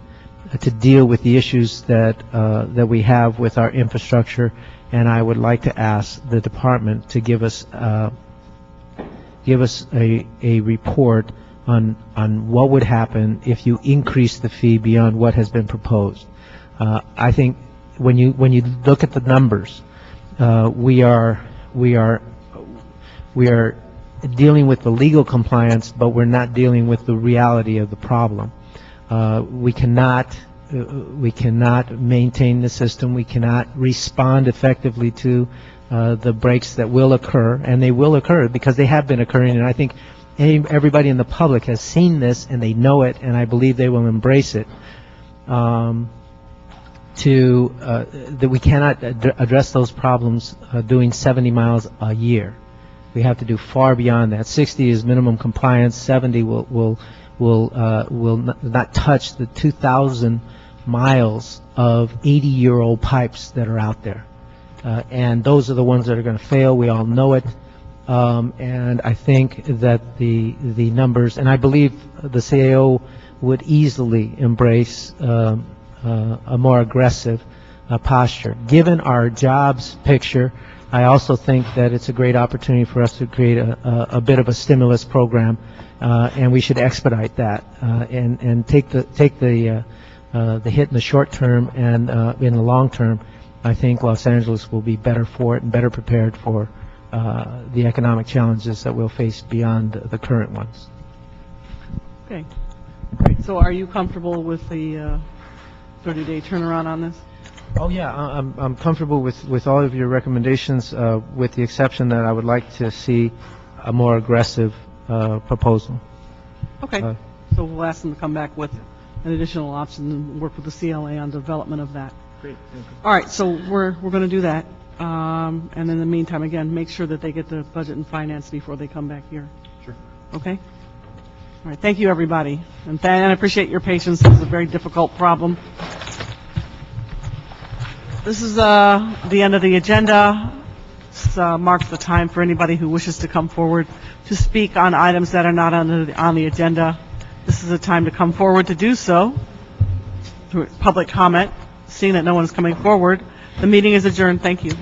Speaker 14: to deal with the issues that we have with our infrastructure, and I would like to ask the department to give us a report on what would happen if you increase the fee beyond what has been proposed. I think when you look at the numbers, we are dealing with the legal compliance, but we're not dealing with the reality of the problem. We cannot maintain the system. We cannot respond effectively to the breaks that will occur, and they will occur because they have been occurring. And I think everybody in the public has seen this, and they know it, and I believe they will embrace it. That we cannot address those problems doing 70 miles a year. We have to do far beyond that. 60 is minimum compliance. 70 will not touch the 2,000 miles of 80-year-old pipes that are out there. And those are the ones that are going to fail. We all know it. And I think that the numbers, and I believe the CAO would easily embrace a more aggressive posture. Given our jobs picture, I also think that it's a great opportunity for us to create a bit of a stimulus program, and we should expedite that and take the hit in the short term, and in the long term, I think Los Angeles will be better for it and better prepared for the economic challenges that we'll face beyond the current ones.
Speaker 1: Okay. Great. So are you comfortable with the 30-day turnaround on this?
Speaker 14: Oh yeah, I'm comfortable with all of your recommendations, with the exception that I would like to see a more aggressive proposal.
Speaker 1: Okay. So we'll ask them to come back with an additional option and work with the CLA on development of that.
Speaker 14: Great.
Speaker 1: All right. So we're going to do that, and in the meantime, again, make sure that they get the budget and finance before they come back here.
Speaker 8: Sure.
Speaker 1: Okay. All right. Thank you, everybody, and I appreciate your patience. This is a very difficult problem. This is the end of the agenda. This marks the time for anybody who wishes to come forward to speak on items that are not on the agenda. This is a time to come forward to do so through public comment. Seeing that no one is coming forward, the meeting is adjourned. Thank you.